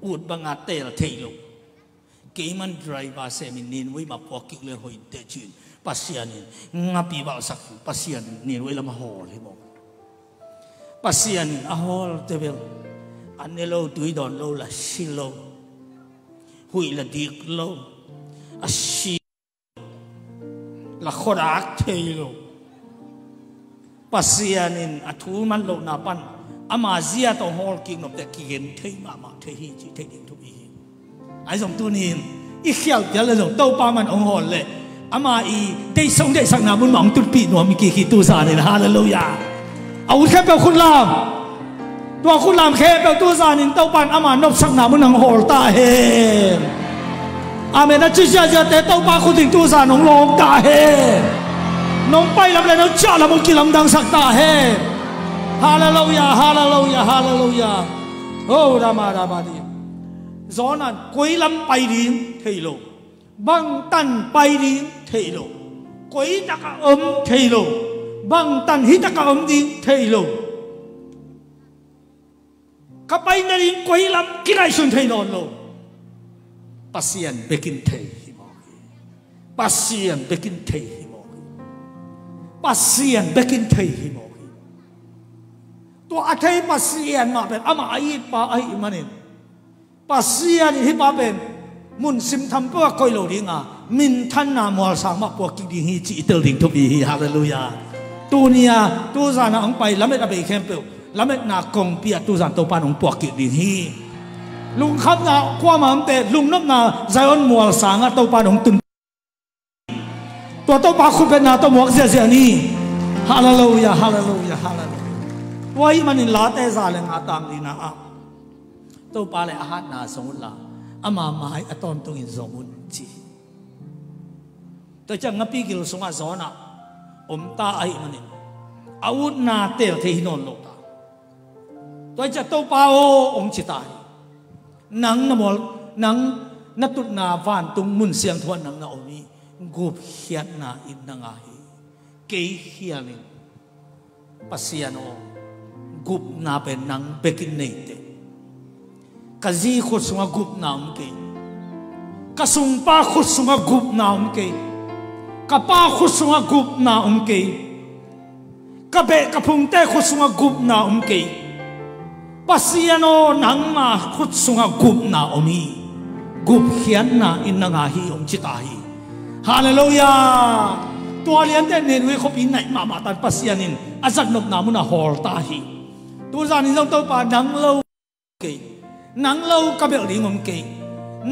A: ut banga tel thei lo ke man driver se min nin wi ma pokik le hoi te chin pasian ngapi ba sak pasian nin wi lam hol hi mo pasian a hol te bel anelo tui don lo la silo hui la dik lo a shi la khorak thei lo pasianin athu man lo na pan ama zia to hol king of the king thei ma thei hi chi thei ding thu hi ai jong tu nin i khiao ya le jong to pa man ong hol le ama i dei song dei sang na mun mong tu pi no mi ki tu sa ni hallelujah au khe pe khun lam tua khun lam khe pe tu sa nin to pan ama nop sang na mun ang hol ta he amen na chi sia ja te to pa khun ting tu sa nong long ta he nong pai lam le nong cha la mo ki lam dang sak ta he hallelujah hallelujah hallelujah oh rama rabadi zonan koi lam pai din thei lo bang tan pai din thei lo koi ta ka thei lo bang tan hi ta ka din thei lo ka pai na din koi lam kinai sun thei non lo pasian bekin thei hi mo pasian bekin thei pasian bekin thei hi mo to athai pasian ma ben ama ai pa ai manin pasian hi pa ben mun sim tham pa koi lo ringa min than na mol sang ma po ki ding hi chi tel ding thu bi hallelujah tu nia tu za na ang pai lamet abe khem pe lamet na kong pia tu zan to pa nong po ki ding hi lung kham na kwa ma am te lung nop na zaion mol sang a to pa nong tun to pa khu pe na to mok sia sia ni hallelujah hallelujah hallelujah wai manin la te za le nga tang ni na a to pa le a hat na song la ama mai aton tung in zong un chi to chang ngapi gil sunga zona ta ai manin aut na tel the hinon lo ta to cha to pa o chi tai nang na mol nang na tut na van tung mun siang thon nang na omi gup hiat na in na nga hi ke hianin pasiano gup na pe nang bekin nei te kazi khut sunga gup na ke kasung pa khut sunga gup na ke kapa khut sunga gup na ke kabe kapung te khut sunga gup na ke pasiano nang ma khut sunga gup na omi gup hiat na in na nga hi chita hi hallelujah tua lian te nen we khop in nai ma tan pasianin azak nop na mun a hol ta hi tu zan in to pa nang lo ke nang lo ka bel ding ke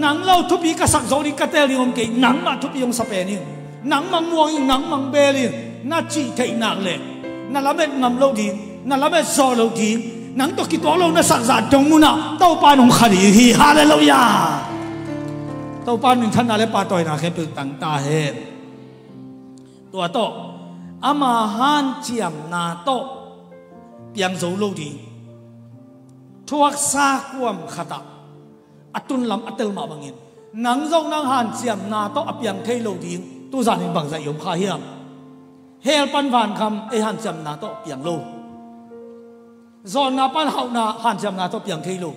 A: nang lo thu pi ka sak zo ni ka tel ding ke nang ma thu pi yong sa pe ni nang mang muang nang mang be li na chi thei nak le na lamet ngam lo di na lamet zo lo di nang to ki to lo na sak za dong mun a to pa nong khari hi hallelujah tàu pan mình thân là pa toy na khe pe tang ta he tua to ama han chiam na to piang zo lo di thuak sa kuam khata atun lam atel ma bangin nang zo nang han chiam na to apiang thei lo di tu zan in bang za yom kha hiam hel pan van kham e han cham na to piang lo zon na pan hau na han cham na to piang thei lo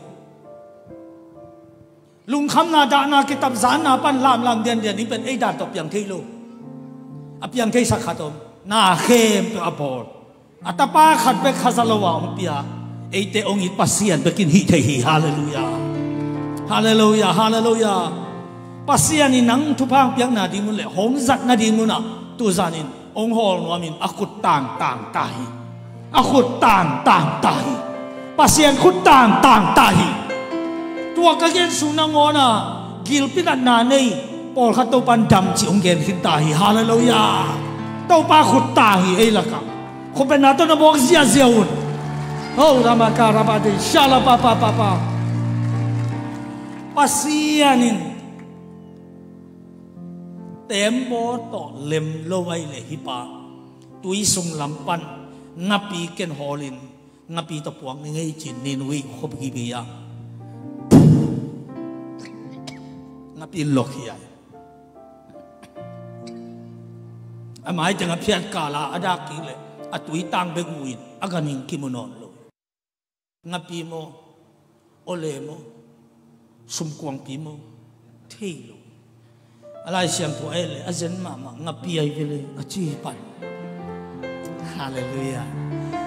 A: lung kham na da na kitab zan na pan lam dian ni pen e da to piang thei lo a piang thei sa khatom na khem to apol atapa khat be khazalowa ong pia eite ong it pasian bekin hi thei hi hallelujah hallelujah hallelujah pasian ni nang thu phang piang na ding mun le hong zat na ding mun na tu zanin ong hol no min akut tang tai akut tang tai pasian khut tang tai tua ka gen su na ngona gil pinat na nei pol khat to pan dam chi ong gen hin tai hallelujah to pa khut ta hi ei la ka ko pe na to na bok zia un oh ramaka rabade shala pa pasianin tempo to lem lo ai le hi pa tui sung lampan ngapi ken holin ngapi to puang ni ngei chin nin wi khop gi bi ya ngapi lok hi ai amai jang phiat kala ada ki le atui tang be guin aganing kimonon lo ngapi mo ole mo sum kuang pi mo thei lo alai siam po ele azen mama ngapi ai vele achi pan hallelujah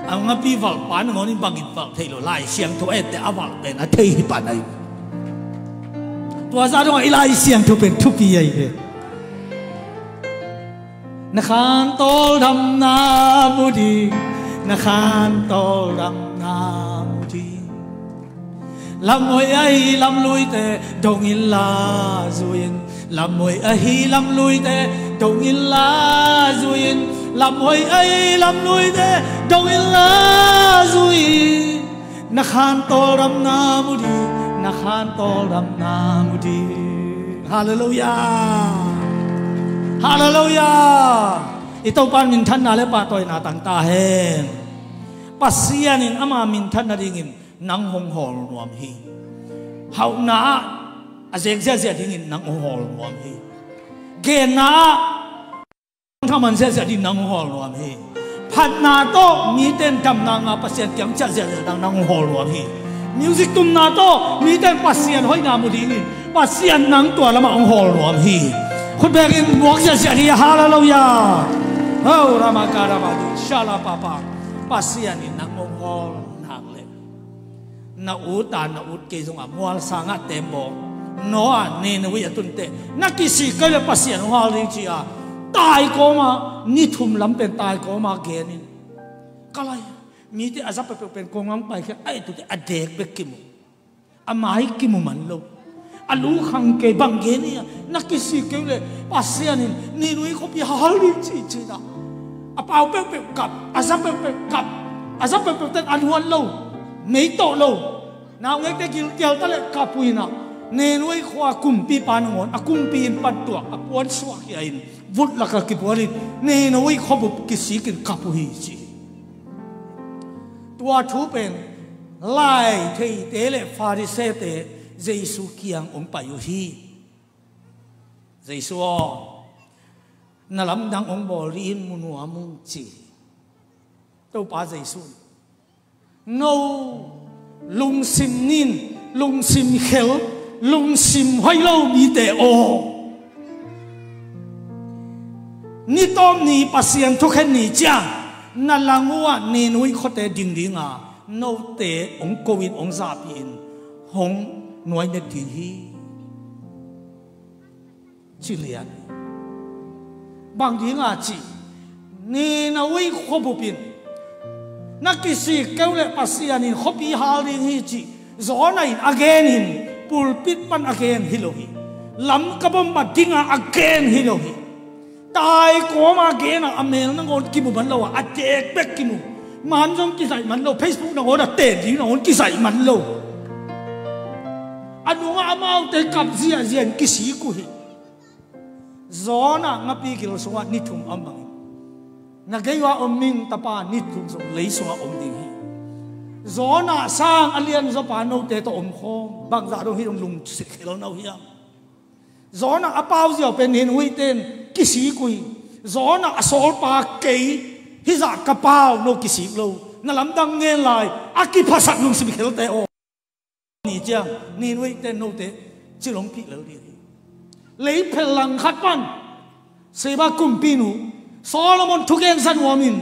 A: ang ngapi val pan ngoni bangin val thei lo lai siam to ete aval ben a thei pan ai tua za dong ilai siam to pen thu pi ai ve na khan tol dam na mudi na khan tol dam na mudi lam oi ai lam lui te dong in la zuin lam oi ai lam lui te dong in la zuin lam oi ai lam lui te dong in la zuin na khan tol dam na mudi na khan tol dam na mudi hallelujah hallelujah ito pan min than na le pa toy na tang ta hen pasianin ama min than na dingin nang hong hol nuam hi hau na azeng zia dingin nang hong hol nuam hi gen na thaman zia din nang hong hol nuam hi phat na to mi ten dam na nga pasian kyang cha zia nang hong hol nuam hi music tum na to mi ten pasian hoi na mu dingin pasian nang tua lama hong hol nuam hi khut begin buak zia di hallelujah oh ramaka rabadu shala papa pasianin nang hong hol na utan na ut ke zong amwal sanga tembo noa ne na wi atun te na kisi ka le pasian hal ring chi a tai ko ma ni thum lam pen tai ko ma genin kalai mi te azap pe pen ko ngam pai ke ai tu te adek be kim amai kim man lo alu khang ke bang ge ni na kisi ke le pasian ni nui ko pi hal ring chi da apau pe kap azap pe kap azap pe ten anhuan lo mấy tổ lâu nào nghe cái kiểu ta lại cà pui nào nên nuôi khoa cùng pi pan ngon à cùng pi pan tuak à puan suak cái vút là cái puan nên nuôi khoa bục cái sĩ cái cà pui gì tua chú bên lại thấy thế lệ Pharisee thế Giêsu kiang ông phải hi Giêsu na làm đăng ông bỏ riêng mua mung chỉ đâu pa Giêsu no lung sim nin lung sim khel lung sim hoi lo mi te o ni tom ni pasien thu khen ni cha na langwa ni nui khote ding dinga no te ong covid ong za pin hong noi ne ti hi chi lian bang dinga chi ni na wi khobu pin na kisi kewle pasianin khopi haling hi chi zona in again in pulpit pan again hilohi lam kabom badinga again hilohi tai ko ma again amel na ngon kimu ban lo a tek bek kimu man jong ki sai man lo Facebook na ngon a te di na ngon ki sai man lo anu nga amau te kap zia zian kisi ku hi zona ngapi kilo suwa ni thum amang nagaywa oming tapa nitum so leiswa omding hi zona sang alian zo pano te to om kho bang za do hi lung sikhel no hi zona apau zio pen hin hui ten kisi kui gió na sol pa kei hi za kapao no kisik lo na lam dang nge lai aki phasak lung sim khel te o ni chang ni noi te no te chilong pi lo di lấy phèn lăng khát pan seba kumpinu Solomon thugen san wamin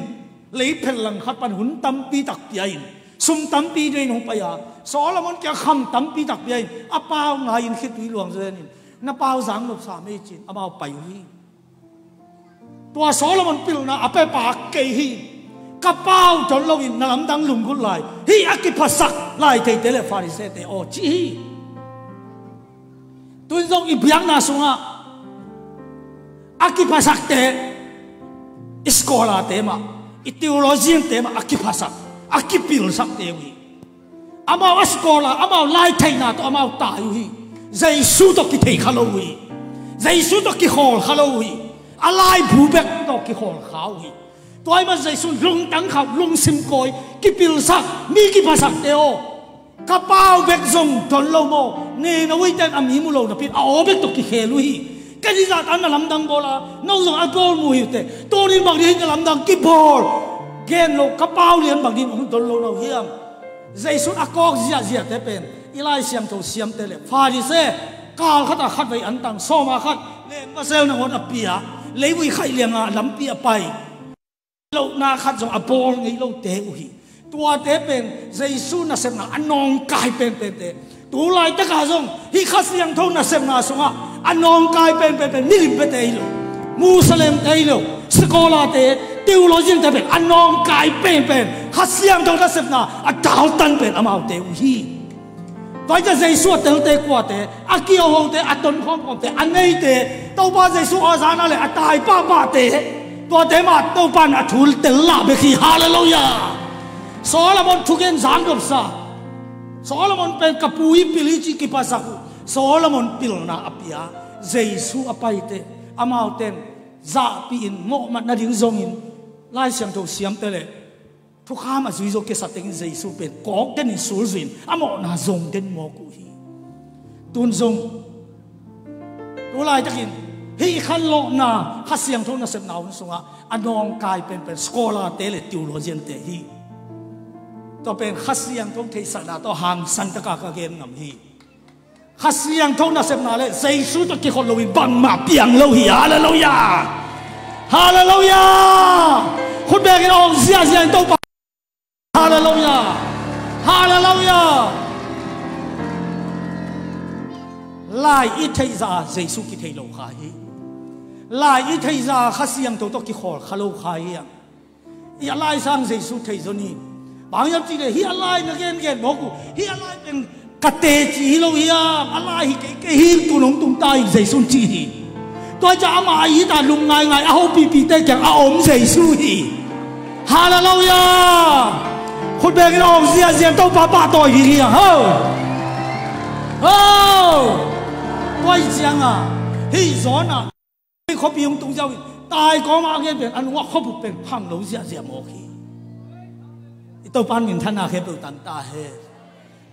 A: lấy phèn lăng khát pan hun tam pi tak piain sum tam pi dei nong paya Solomon kya kham tam pi tak piain apao ngai in khit wi luang zen na pao zang lop sa me chin amao pai hi tua Solomon pil na ape pa ke hi kapao chon lo in na lam dang lung gun lai hi aki phasak lai thei tele pharise te o chi hi tuin zong i biang na sunga aki phasak te iskola te ma i theologian te ma aki phasak aki pil sak te wi amao iskola amao lai thei na to amao ta yu hi Giêsu to ki thei khalo wi Giêsu to ki khol khalo wi alai bu bek to ki khol khao wi toy ma Giêsu lung tang khao lung sim koi ki pil sak mi ki phasak te o kapao bek zong ton lo mo ne na wi ten ami mu lo na pin a bek to ki khelu hi cái gì ra tan na lam dang bola nâu zong a bol mu hi te to ni bang ni na lam dang ki bol gen lo kapao lian bang din ong ton lo no hiam Giêsu a kok zia zia te pen ilai siam to siam te le pharise kal khata khat vai an tang so ma khat le ma sel na ngon apia le wi khai lenga lam pi pai lo na khat zong a bol ngi lo te u hi tua te pen Giêsu na sem na anong kai pen pen te tu lai ta ka zong hi khas yang thon na sem na sunga anong kai pen pen pen ni lim pe te lo Musalem te lo sekolah te theologian te pen anong kai pen pen khas yang thon na sem na a dal tan pen amau te u hi vậy cho Giêsu tel te qua te aki o te aton khom te anei te tau ba Giêsu a za na le a tai pa pa te to te ma tau pan a thul tel la be khi hallelujah Solomon thugen zang gop sa Solomon pen kapui pilichi ki pasaku Solomon pilna apia Giêsu apai te amau ten za pi in mo ma na ding zong in lai siam to siam te le thu kham a zui zo ke sateng Giêsu pen kok den in sul zin amo na zong den mo ku hi tun zong tu lai takin hi khan lo na khasiang thon na sem naun sunga anong kai pen pen skola te le theologian te hi to pen khasiang thon thei sa na to hang san ta ka gen ngam hi khasiang thon na sem na le Giêsu to ki khol lo in bang ma piang lo hi hallelujah hallelujah khut be gen ong zia zia to hallelujah hallelujah lai i thei za Giêsu ki thei lo kha hi lai i thei za khasiang to ki khol khalo kha hi ya lai sang Giêsu thei zo ni bang yam chi le hi alai na gen gen mo ku hi alai pen kate chi lo hi alai hi ke hi tu nong tum tai Giêsu chi hi to cha ma yi ta lung ngai ngai a ho pi pi te kyang a om Giêsu hi hallelujah khut be cái ông zia zia tao pa pa toi hi ho toi chiang à hi gió na hi khó biếng tung giao tai có mà cái biển ăn hoặc khó bụt biển phăng lâu zia zia mò khi tao pan mình thân à khi bự tàn ta he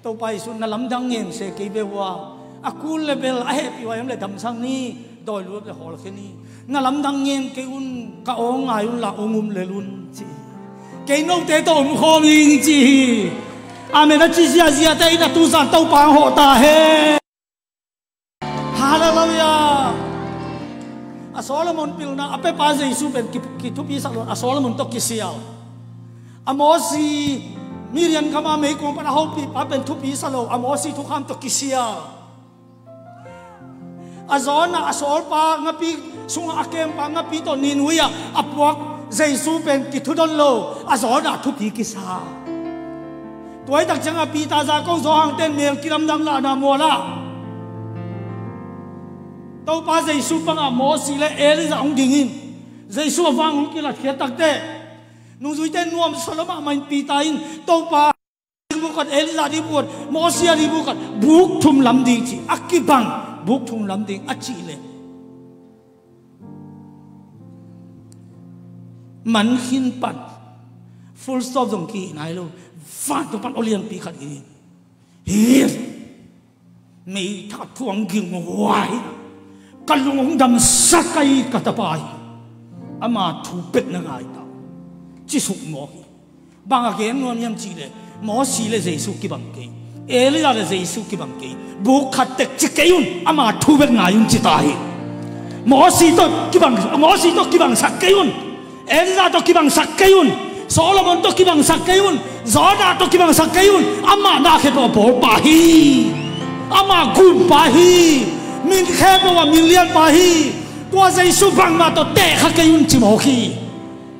A: tao bay xuống na lắm đăng nghiền sẽ kí bê hoa akul le bel a he pi wa em le dam sang ni doi lu le hol kheni na lam dang nghiền cái un ka ong ai un la ongum le lun chi cái nông tế tổ khô mình chỉ amen nó chỉ zia đây là tu san tàu bang họ ta he hallelujah a Solomon pilna ape pa Giêsu ben ki thupi salon a Solomon to kisial amosi Miriam kama me ko pa ho pi pa ben thupi salo amosi thu kham to kisial a zona a sol pa ngapi sunga akem pa ngapi to ninuya apuak Giêsu ben ki thu don lo a zona thupi kisa toy tak changa pi ta za ko zo hang ten mel kiram dang la na mo la tàu pa Giêsu pa nga mo si le Eliza ong dingin Giêsu awang ong kila khia tak te nung zui ten nuam salama main pi ta in tàu pa bukat Eliza di buat mo si di bukat buk thum lam ding chi akibang buk thum lam ding achi le man hin pat full stop dong ki nai lo fa to pat olian pi khat ni hi mei tha thuang ging wai kalung dam sakai katapai ama thu pet na ngai ta chi suk mo bang again ngom yam chi le mo si le jesu ki bang ke elia le jesu ki bang ke bu khat tek chi ke yun ama thu pet ngai yun chi ta hi mo si to ki bang sak ke yun elia to ki bang sak ke yun Solomon to ki bang sak ke yun Zoda to ki bang sak ke yun ama na khe to bol pa hi ama gun pa hi min khe to wa million pa hi tua jesu bang ma to te kha ke yun chi mo khi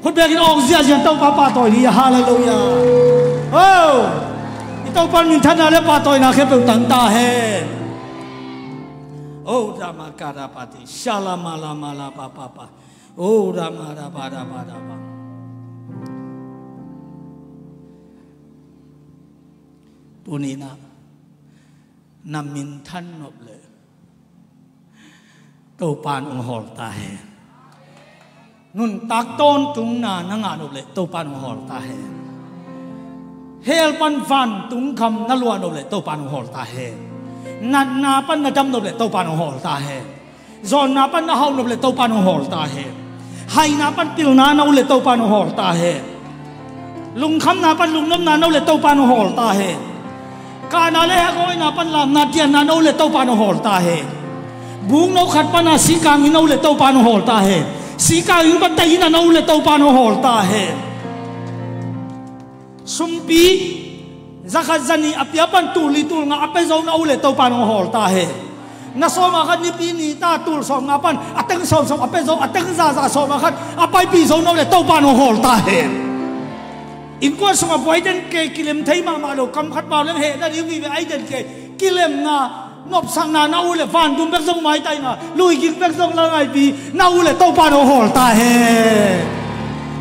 A: khut be kin ong zia zia to pa toi li hallelujah oh to pan min thana le pa toi na khe pe tang ta he oh rama kara pati shalama la mala pa pa oh rama ra ba Punina namin than nộp lệ tàu pan ủng hộ ta hè nun tác tôn tung na na ngã nộp lệ tàu pan ủng hộ ta hè hel pan van tung kham na lua nộp lệ tàu pan ủng hộ ta hè nat na pan na jam nộp lệ tàu pan ủng hộ ta hè zon na pan na hau nộp lệ tàu pan ủng hộ ta hè hay na pan pil na nộp lệ tàu pan ủng hộ ta hè lung kham na pan lung nam na nộp lệ tàu pan ủng hộ ta hè Kana le hagoi na pan lam na tian na no le to pa no hol ta he bung no khat pa na si kang no le to pa no hol ta he si kang pa tai na no le to pa no hol ta he sumpi zakhat zani apya pan tu li tu nga ape zo na le to pa no hol ta he na so ma khat ni pi ni ta tu so nga pan ateng so ape zo ateng za so ma khat apai pi zo no le to pa no hol ta he in qua sung ap den ke kilem thei ma lo kam khat ba leng he da ri wi ai den ke kilem na nop sang na u le van dum bek song mai tai na lui gil bek song la ngai bi na u le to pa no hol ta he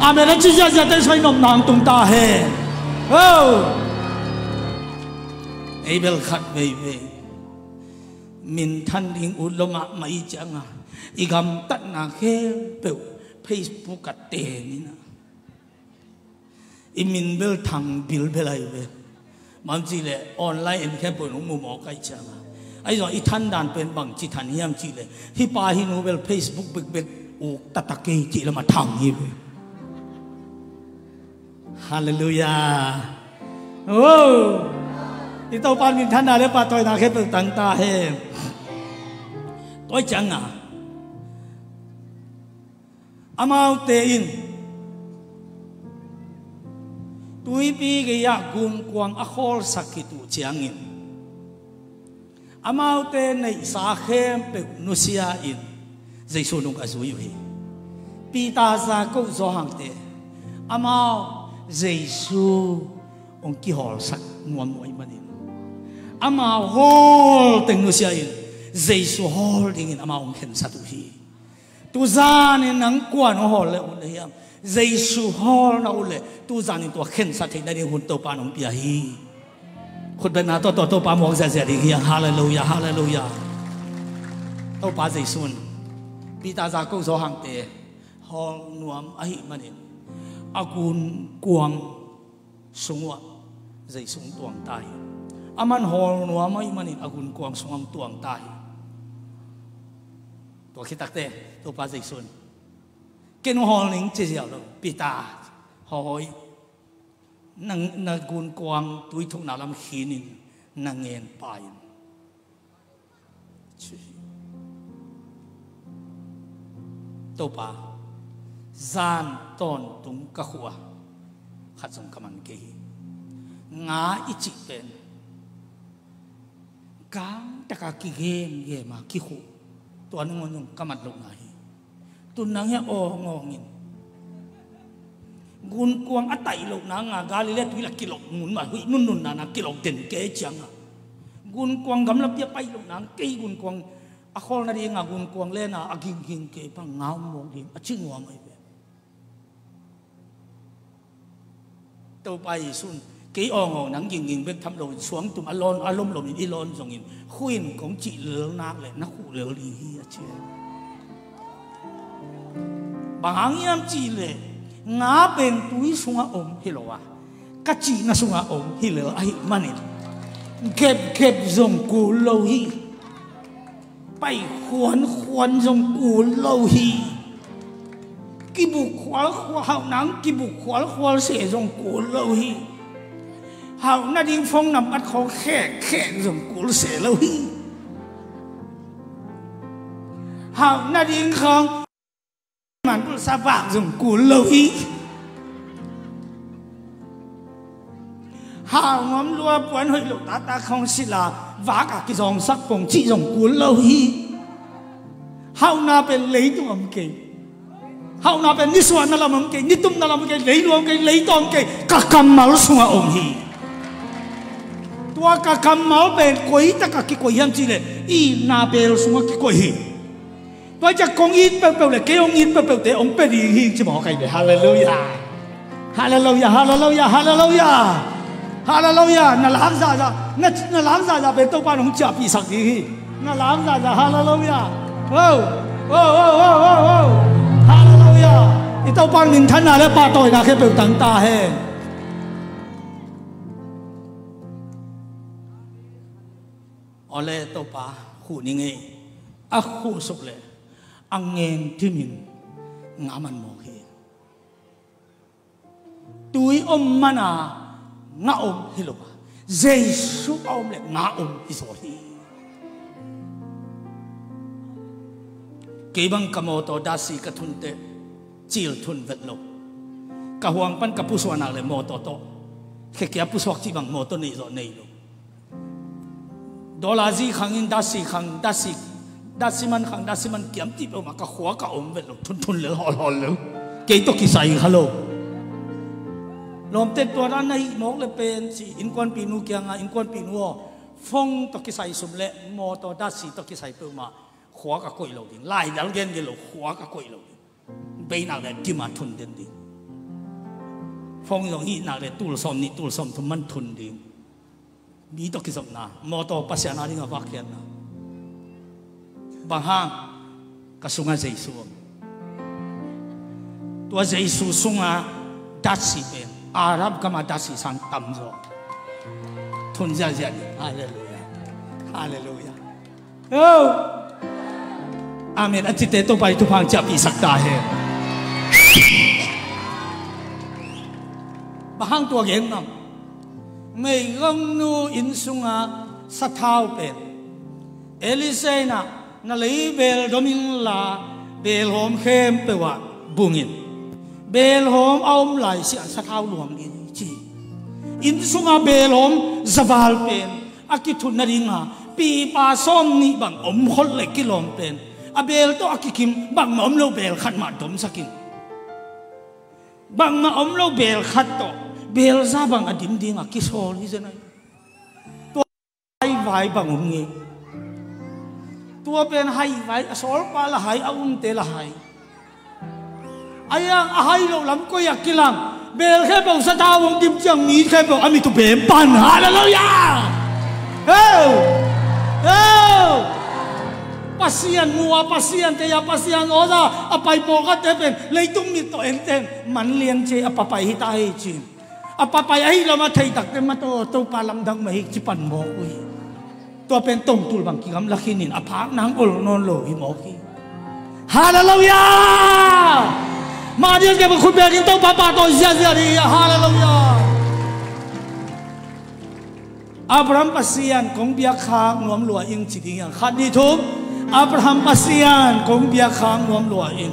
A: amen na chi ja ja ten sai nom nang tung ta he oh abel khat ve min than ding u loma mai changa igam tat na khe pe Facebook ka te ni na imin bel thang bil belai ve mam chi le online en khe po nu mu mo kai cha ai zo i than dan pen bang chi than hiam chi le hi pa hi nu bel Facebook bek u tatake chi la ma thang hi ve hallelujah oh i to pan min than da le pa toi na khe pe tang ta he toi chang à amau te in tui pi cái ya gum quang a khol sakitu chiangin amau te nei sa khem pe nusia in jaisu nung azui hi pi ta za ko zo hang te amau jaisu ong ki hol sak nuam moi manin amau hol teng nusia in jaisu hol ding in amau ong khen satu hi tu zan in nang kwan hol le un hiam Giêsu hol na ule tu zani to khen sa thei na ni hun to pa nong pia hi khut ben na to pa mo za za ri hi hallelujah hallelujah to pa Giêsu pi ta za ko zo hang te hol nuam a hi manin akun kuang sungwa Giêsu tuang tai aman hol nuam ai manin akun kuang sungam tuang tai to khitak te to pa Giêsu cái nó hòn lính chỉ dẻo đâu bị ta hỏi nàng cuốn quang túi thùng nào làm khí nín nàng nghe bài tàu pa gian tôn tung các khua khát dùng cầm ăn kì ngã ít chỉ bên cám tất cả cái game mà cái khu tuần ngon dùng cầm ăn lục này tuần nắng heo ngongin gun kuang atai lo nanga galile tu la kilo mun ma hui nun na kilo ten ke changa gun kuang gam la pia pai lo nang ke gun kuang a khol na ri nga gun kuang le na a ging ke pa ngau mo dim a chi ngwa mai be to pai sun ke ong nang ging be tham lo suang tum alom lo ni lon jong in khuin kong chi le nak le na khu le ri hi a che bang yam chi le ngã bên túi sunga om hiloa cá chỉ na sunga om hilo ai manin kẹp dòng cù lâu hi bay khoan dòng cù lâu hi ki bu khwal khwa hau nang ki bu khwal khwal se jong kul lo hi hau na ding phong nam at kho khe jong kul se lo hi hau na ding khong man kul sa bak jong kul lo hi hào ngắm lúa buồn hơi lục ta không xí là vả cả cái dòng sắc cùng chỉ dòng cuốn lâu hi hào na bên lấy tụi ông kì hào na bên ní xuân na làm ông kì ní tum na làm ông kì lấy luôn kì lấy tôm kì cả cầm máu xuống ông hi tua cả cầm máu bên quấy ta cả cái quấy hiểm chi lệ y na bên xuống cái quấy hi tôi chắc con ít bèo bèo lệ cái ông ít bèo bèo để ông bên đi hi chỉ bỏ cái này hallelujah hallelujah hallelujah hallelujah hallelujah na lam za bên tàu ba nông chợ bị sặc đi na lam za hallelujah wow wow wow wow wow hallelujah cái tàu ba mình thân là ba tuổi là cái biểu tăng ta hè ở đây tàu ba khu ní nghe khu sụp lệ anh nghe thì mình ngã mình mồ hi túi mà na ngã hi lo Jesus lệ ngã hi so hi cái bang kamoto dasi ka thun te chil thun vet lo ka huang pan ka puswana le moto to ke kya puswak chi bang moto nei zo nei lo dola ji khangin dasi man kiam ti pe ma ka khwa ka vet lo thun le hol lo ke to ki sai halo lom te to ran nei mok le pen chi in kon pinu kya nga in kon pinu phong to ki sai sum le moto dasi to ki sai pe ma khóa cả quỷ lâu đi, lại đào gen cái lâu khóa cả quỷ lâu đi, bây nào để tìm mà thun đến đi, phong dòng ít nào để tu sôm thun man thun đi, bí đó cái dòng na, mô tô bắt xe na đi ngã vác lên na, bằng hang, cái sung a Giêsu, tua Giêsu sung a đắt xì bên, Arab cái mà đắt xì sang tầm rồi, thun ra đi, Hallelujah, Hallelujah, oh. Amen. At site to pa ito pang chapi saktahe. Bahang tua gen nam. May gam nu insunga sa thao pen. Elisena na leibel domin la bel hom khem pewa bungin. Bel hom aum lai si sa thao luam ni chi. Insunga bel hom zaval pen. Akithun na ringa pi pa som ni bang khol le kilom pen. Abel to akikim bang ma lo bel khat ma dom sakin bang ma lo bel khat to bel za bang adim ding akisol hi janai to hai bang nge tua pen hai vai asol pa la hai te la hai ayang hai lo lam ko yakilang bel khe bang sa ta wong dim chang ni khe bang ami to bem pan hallelujah pasian mua pasian te ya pasian oza apai poka te pen leitung mi to enten man lian che apapai hi ta hi chi apapai hi lo ma thei tak te ma to palam dang mai chi pan mo ku to pen tong tul bang ki gam lakhinin aphak nang ol non lo hi mo ki hallelujah ma dia ke khu be din to papa to zia ri hallelujah Abraham pasian kong bia khang nuam lua ing chi ding yang khat ni thum Abraham pasian kong bia khang nuam lua in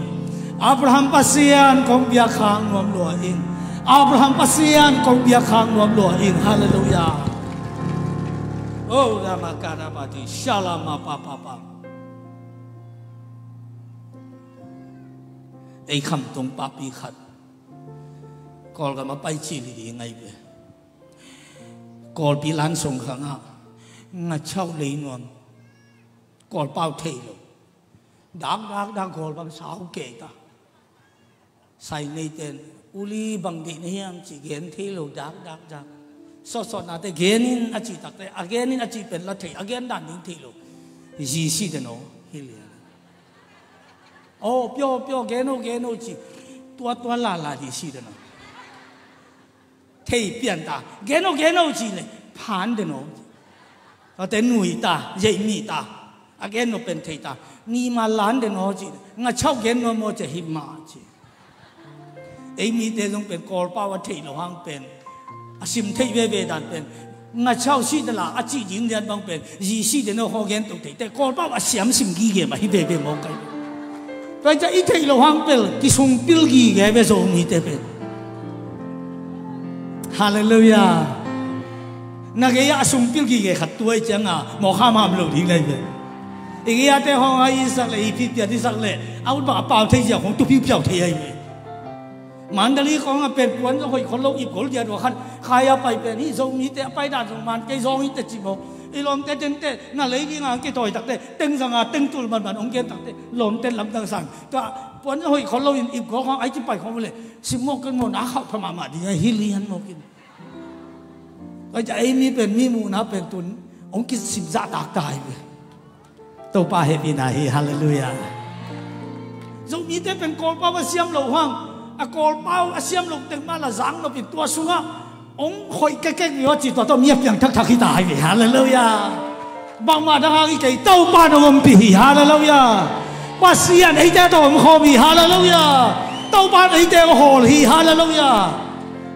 A: Abraham pasian kong bia khang nuam lua in Abraham pasian kong bia khang nuam lua in hallelujah oh rama karabati shalom papa ei kham tung papi khat kol ga ma pai chi li ngai be kol pi lan song khang nga chau lei nuam kol bao thei lo đang kol bang sao kể ta sai nei ten uli bang di ne hiam chi gen thei lo đang so na te genin a chi tak te again a chi pen la thei again dan ning thei lo ji si de no hilia oh pyo geno chi tua la di si de no thei pian ta geno chi le phan de no te nui ta ye mi ta again no pen thei ta ni ma lan de no chi nga chau gen no mo che hi ma chi ấy mi thế giống bên call bao anh thấy lo hang bên sim thấy về đàn bên ngay sau khi đó là anh chỉ những nhân bằng bên gì khi đó nó họ ghen tụ thấyแต่ call bao anh xem sim gì cái mà về một cái vậy cho ít thấy lo hang bên cái sung bil gì cái về rồi mi thế bên Hallelujah na cái sung bil gì cái khát tuổi chẳng à một ham ham lâu đi ngay bên ý cái thế họ ai sắc lệ ít tiền đi sắc lệ áo bà bao thấy gì họ tụi biểu thấy aiมันดลีของเป็นวันก็คอยคนโลกอีกคนเดียวว่าคันใครเอาไปเป็นนี่ทรงมีแต่ไปด่านทรงมันแกทรงมีแต่จีบอีลมแต่เต็งแต่น่าเลยกี่งานกี่ต่อยตักแต่เต็งสังอาเต็งตุลมันองค์เกตักแต่ลมเต็งลำตังสังก็วันก็คอยคนโลกอีกคนของไอ้จีไปของมันเลยสิมกันหมดอาเขาพม่ามาดีฮิลีฮันโมกินก็จะไอ้มีเป็นมีมูนะเป็นตุนองค์กิสิมจะตักตายไปตัวป้าเฮปินาฮีฮาเลลูยาทรงมีแต่เป็นกอลป้าว่าเสียมโลหังกอลเป้าอาเซียมลงเต็มมาละจังเราเป็นตัวสุงะองคอยแก่ๆอยู่จิตตัวต้องมีเพียงทักที่ตายไปฮาเลลูยาบางมาทางอีกเต้าบ้านองค์ปีฮาเลลูยาว่าเสียนไอ้เจ้าตัวมันขมีฮาเลลูยาเต้าบ้านไอ้เจ้าหอลีฮาเลลูยา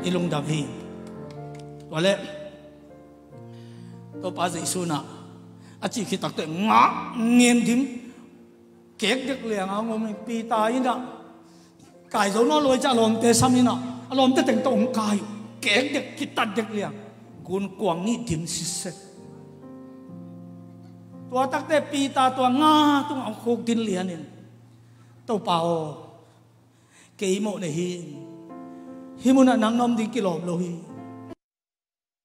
A: อีลงดำฮีตัวเล็กตัวป้าใจสุนะอาจิคิดตักแต่งะเงียนทิมเก๊กเด็กเลี้ยงเอาเงินปีตายนะกายเราโน้ลอยจะลมเตะซ้ำนี่นะลมเตะแต่งตรงกายเก่งเด็กกิตัดเด็กเลี้ยงกุนกวางนี่ถิ่มสิเสตัวตักแต่ปีตาตัวงาตัวเอาโคกินเลี้ยงนี่ตัวเปล่าเกี่ยโมเนี่ยฮิมุนันนังนมดีกิโลโลหิ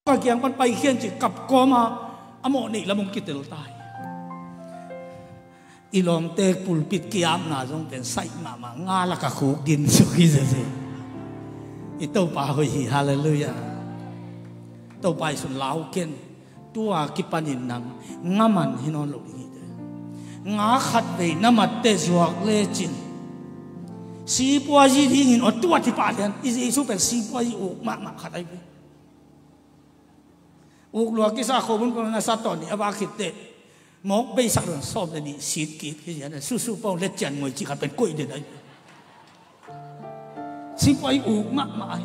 A: ก็เกี่ยงมันไปเขียนจิกับกอมาอโมนี่ละมุงกิเตลตายอีลมเตะปุลปิดกิยามน่าจงเป็นไซมางาละกะคูกินสุขีเสียอีตัวป่าหอยฮาเลลูยาตัวป่าสุนลาวเก่นตัวกิปันินนังงามันฮินอนลุยเดงาขัดไปน้ำมันเตจวกเลจินสีปัวจีที่หินอดตัวที่ป่าเดียนอีสุเป็นสีปัวจีอุกมาขัดไปอุกลัวกิสาโคบุนคนนั้นสัตว์ตอนนี้อบาคิดเตมอกไปสักเรื่องสอบเลยนี่สีกีที่อย่างนั้นสู้ๆป้องเล็ดจันมวยจีกันเป็นกุ้ยเด็ดเลยสิไปอุกมากมาย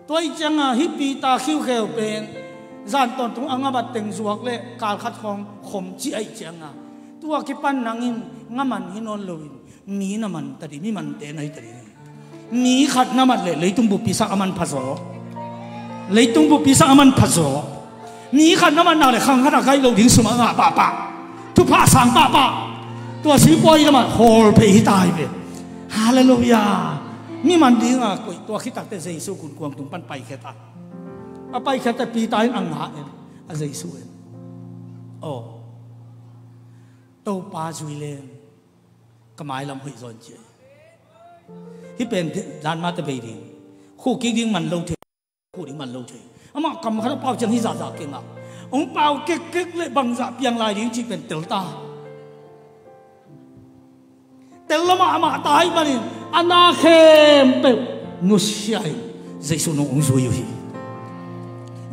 A: ตัวจังฮิปปีตาคิวเขวเป็นจานตอนตรงอังบัดเต็งสวกเล่การคัดของข่มจีไอจังตัวกิปันนังอินงามันฮินอนลุยมีน้ำมันตรีมีมันเตนไอตรีมีขัดน้ำมันเลยตุ้มบุปิสักอามันพัสโอเลยตุ้มบุปิสักอามันพัสโอมีขันน้ำมันน่าเลยขังขนาดใครเราถึงสมังป้าทุกภาษาป้าตัวสีปอยน้ำมันโฮลไปตายไปฮาเลลูยานี่มันดีอ่ะกุยตัวคิดตักแต่เจสุกุนกวงตุงปันไปแค่ตาไปแค่แต่ปีตายอังหาเองเจสุเองโอ้ตัวป้าจุยเลนก็หมายลำหุยจนเจที่เป็นด้านมาตะเบียงคู่กิ๊กดิ้งมันลงเทคู่ดิ้งมันลงเทอามาคำเขาเป่าจังที่จ่าเก่งอ่ะองเป่าเก๊กเลยบางจ่าเพียงลายดิ้งจีเป็นเตลตาเตลละมาตายมานี่อนาเข้มเปนุชยัยเจสุนองสุยฮี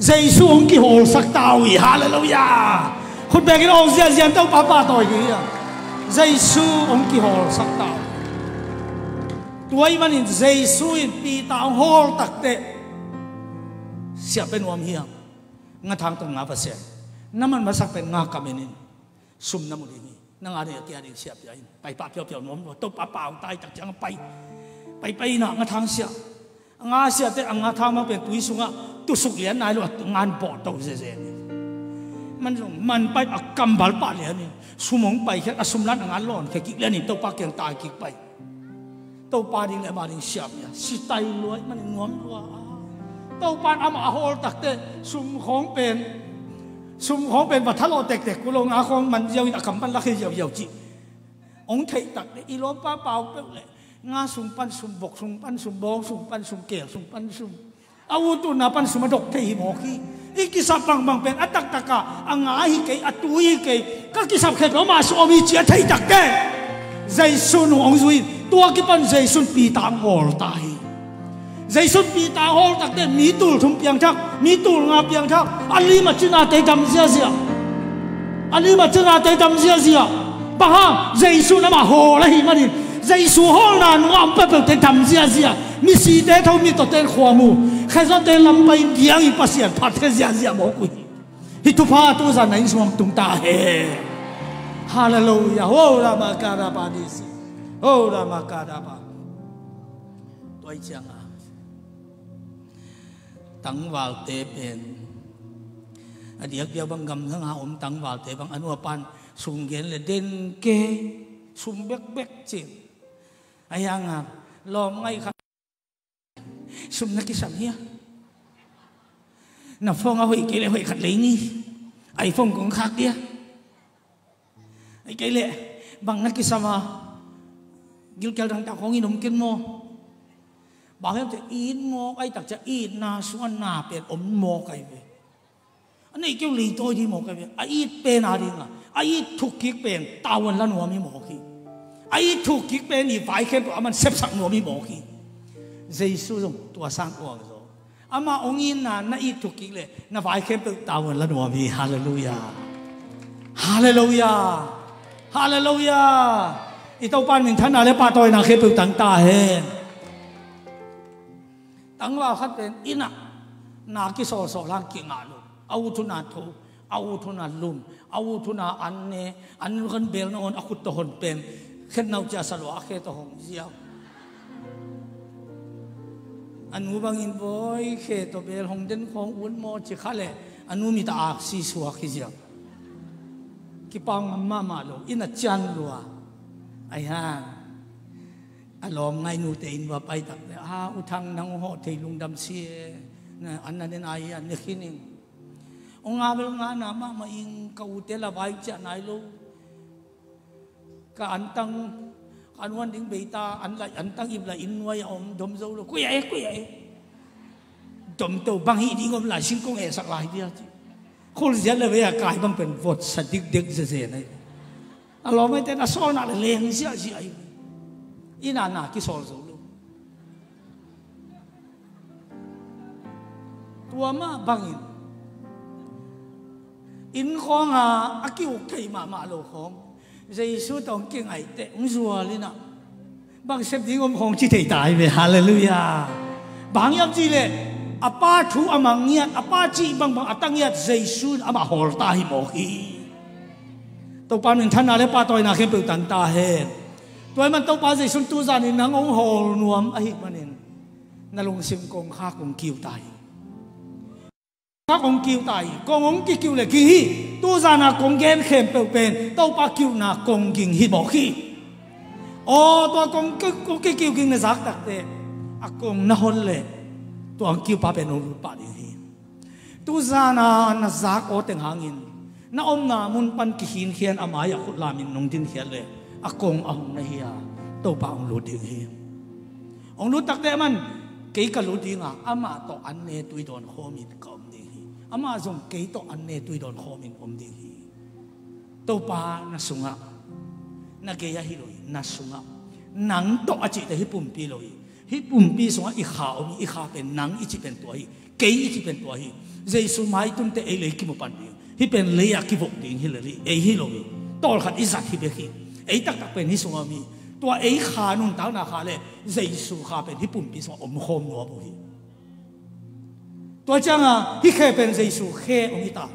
A: เจสุองกิโฮสักตาวีฮาเลลูยาคนแบกินองเสียนต้องป้าต่อยกี้อ่ะเจสุองกิโฮสักตาตัวมันนี่เจสุอินปีตาโฮตักเตเสียเป็นวามเฮียงงาทางตรงงาภาษาน้ำมันมาสักเป็นงากามินินซุ่มน้ำมันนี่นั่งอะไรกี่อะไรเสียบใหญ่ไปปะเปียวๆน้องตัวปะเปล่าตายจากจังไปน่ะงาทางเสียงาเสียแต่งาทางมาเป็นตุยสุงะตุสุกเลียนนายหลวงงานปอดตัวเสียมันไปอักกำบัลปะเลียนนี่สุมงไปแค่อสุมรัดงานร้อนแค่กิเลียนนี่ตัวปะเกียงตายกิไปตัวปะดิ่งเลยมาดิ่งเสียบเนี่ยสิตายรวยมันงอมรัวตัวปานอามาโฮลตักเตซุ่มของเป็นวัฒนโลเด็กๆกูลงอาของมันเยาว์อักขมันละคือเยาว์จีองค์ไทยตักอีโลป้าเปล่าเปล่างาสุ่มปันสุ่มบกสุ่มปันสุ่มบองสุ่มปันสุ่มเกี่ยวสุ่มปันสุ่มอาวุธตุนาปันสุ่มดกเทหิโมกีอีกิสับบางเป็นอัตตะกะอ่างาฮิเกอตุยเกก็กิสับเข็ดมาสุอมีเจียไทยตักเตใจสุนองสุยตัวกิปันใจสุนปีตามโอลตายใจสุดปีตาโฮตักเตมีตูลทุ่มเปียงทักมีตูลงาเปียงทักอันนี้มาจุนาเตดำเสียอันนี้มาจุนาเตดำเสียบ้าใจสุนมาโฮละหิมันนี่ dây số hol na ngom pa pe tham zia zia mi si te thau mi to ten khwa mu khaza te lam pai diang I pasian phat khe zia zia mo ku hi tu pha tu za nai som tung ta he hallelujah ho la ma ka da ba di si ho la ma ka da ba toi chang a tang vào te pen adiak bia bang gam thang ha tang vào te bang anu pan sum gen le den ke sum bek bek chin ayang lom ngai kha sum na ki sam hia na phong a hoi ke le hoi khat le ni ai phong cũng khác kia ai cái lệ bằng nát cái sama gil kel dang ta khong inom ken mo bảo em te in mo ai tak cha in na suan na pen mo kai ve anh ấy kêu lì tôi đi mo kai ve ai pen a ding ai thuk kik pen tawan lan wa mi mo ki ai thuk kik pen ni vai khem aman sep sak no mi mo ki Jesus jong tua sang ko zo ama ongin na i thuk kik le na vai khem pe tawan lan wa mi hallelujah hallelujah hallelujah itau pan mình thân ale pa toi na khe pe tang ta he tang wa khat pen ina na ki so so lang ki nga lu au thu na thu au thu na lum au thu na an ne an kan bel na on akut to hon pen khet nau cha salwa khe to hong ziaw anu bangin boy khe to bel hong den khong un mo chi khale anu mi ta ak si suwa khi ziaw ki pang ma ma lo ina chan lua ai ha alom ngai nu te in wa pai tak le ha u thang nang ho thei lung dam sie na an na den ai an ne khining ong a bel nga na ma ing ka u te la bai cha nai lo ka an tang an wan ding be ta an lai an tang im la in wai om dom zo lo ku ai dom to bang hi ding om la sing kong e sak lai dia khol zia le ve kai bang pen vot sa dik dik ze nei alo mai te na so na le leng sia sia ai ina na ki sol zo lu tua ma bangin in khong a akiu kai ma lo khong Jesus tong king ai te ung zua lina bang sep ding om khong chi thei tai ve hallelujah bang yam chi le apa thu amang niat apa chi bang atang yat Jesus ama hol ta hi mo hi to pan min than ale pa toy na khem pe tan ta he toy man to pa Jesus tu zan in nang ong hol nuam a hi manin na lung sim kong kha kong kiu tai kha kong kiu tai kong ong ki kiu le ki hi tu zan na kong gen khem pe pen to pa kiu na kong ging hi mo hi o to kong ki kiu ging na zak tak te a kong na hol le to ang kiu pa pen ong pa di hi tu zan na zak o teng hangin na om na mun pan ki hin khian amaya khut lamin nong din khian le akong ahong na hiya to pa ong lu ding hi ong lu tak de man ke ka lu ding ama to an ne tui don khomin kom ding hi ama zong ke to an ne tui don khomin om ding hi to pa na sunga na ke ya hi loi na sunga nang to achi te hi pum pi loi hi pum pi sunga i kha om i kha pen nang i chi pen to hi ke i chi pen to hi jesu mai tun te e le ki mo pan hi pen le ya ki vok ding hi le e hi lo tol khat i zat hi be hi e tak tak pen hi sunga mi to e kha nun ta na kha le jesu kha pen hi pum pi so om khom no bo hi to chang hi khe pen jesu khe om hi ta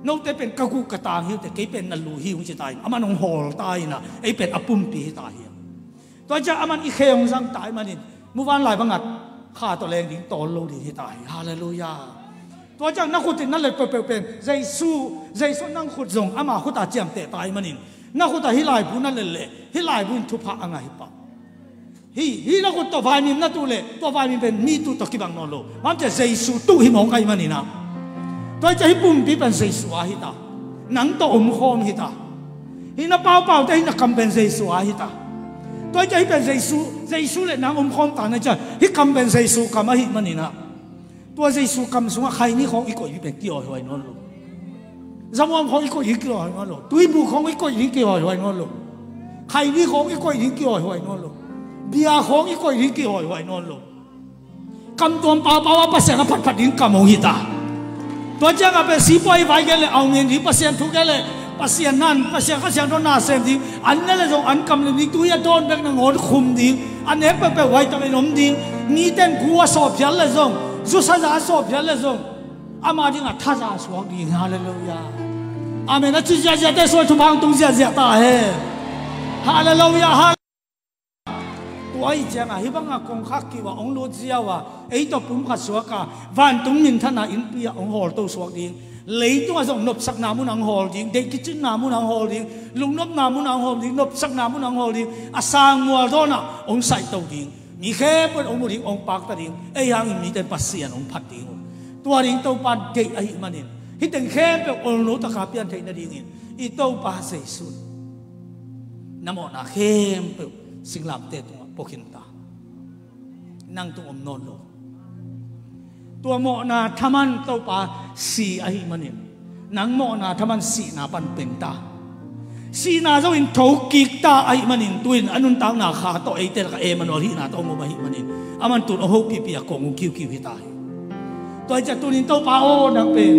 A: no te pen ka ku ka ta hi te ke pen na lu hi ung chi tai aman ong hol tai na e pen apum pi hi ta hi to chang aman i khe ong sang tai manin mu wan lai bangat kha to leng ding tol lo di hi tai hallelujahตัวจังนักขุดนั่นเลยเป็นใจสู้นั่งขุดส่งอามาขุดตาเจียมเตะตายมันนี่นักขุดตาฮิลายบุญนั่นเลยฮิลายบุญทุพะอ่างฮิปะฮินักขุดตัวไฟมิมนั่นตัวเลยตัวไฟมิมเป็นมีตัวตะกี้บางนอโลมันจะใจสู้ตู้ฮิมองไงมันนี่นะตัวจะฮิปุ่มปีเป็นใจสู้อาฮิตาหนังตัวอมคอมฮิตาฮินับเป่าแต่ฮินักคำเป็นใจสู้อาฮิตาตัวจะฮิเป็นใจสู้เลยหนังอมคอมต่างกันจะฮิคำเป็นใจสู้คำอาฮิมันนี่นะตัวใจสู้คำสูงใครนี่ของอีกคนที่เป็นกี่อ่อยนอนลงจำวันของอีกคนที่กี่อ่อยนอนลงตัวบุคของอีกคนที่กี่อ่อยนอนลงใครนี่ของอีกคนที่กี่อ่อยนอนลงเบียร์ของอีกคนที่กี่อ่อยนอนลงคำตัวป่าวว่าภาษาผัดดิ้งคำมองหิตาตัวเจ้าก็เป็นสีปอยไฟกันเลยเอาเงินที่ภาษาทุกกันเลย pasian nan pasian ka siang don na sem ding an na le jong an kam le ni tu ya don bek na ngon khum ding an he pe wai ta le nom ding ni ten kuwa so phial le jong zu sa za so phial le jong ama ding a tha za so ding hallelujah amen na chi ja ja te so thu bang tung ja ja ta he hallelujah tôi chẳng à hi bang à công khắc kêu ông lô chiao à ấy to bún khát suak à van tung min thân à in bia ông hol to suak ding lấy tung à dòng nộp sắc nam muốn ông hol ding để cái chân nam muốn ông hol ding lung nộp nam muốn ông hol ding nộp sắc nam muốn ông hol ding à sang mùa đó nè ông sai tàu ding mi khép bên ông một ding ông bạc ta ding ấy hàng mi tên pasian ông phát ding tua ding tàu pan gậy ấy mà nín hi tên khép bên ông lô ta khap pian thấy na ding ít tàu pa say sun namo na khép bên sinh làm tết pokinta nang tu om non lo tua mo na thaman to pa si ahi manin nang mo na thaman si na pan penta si na zo in tho kik ta ahi manin tuin anun tang na kha to ei tel ka e manol hi na to mo hi manin aman tu ho pi pi ko ngu kiu kiu hi ta to ja tunin to pa o na pen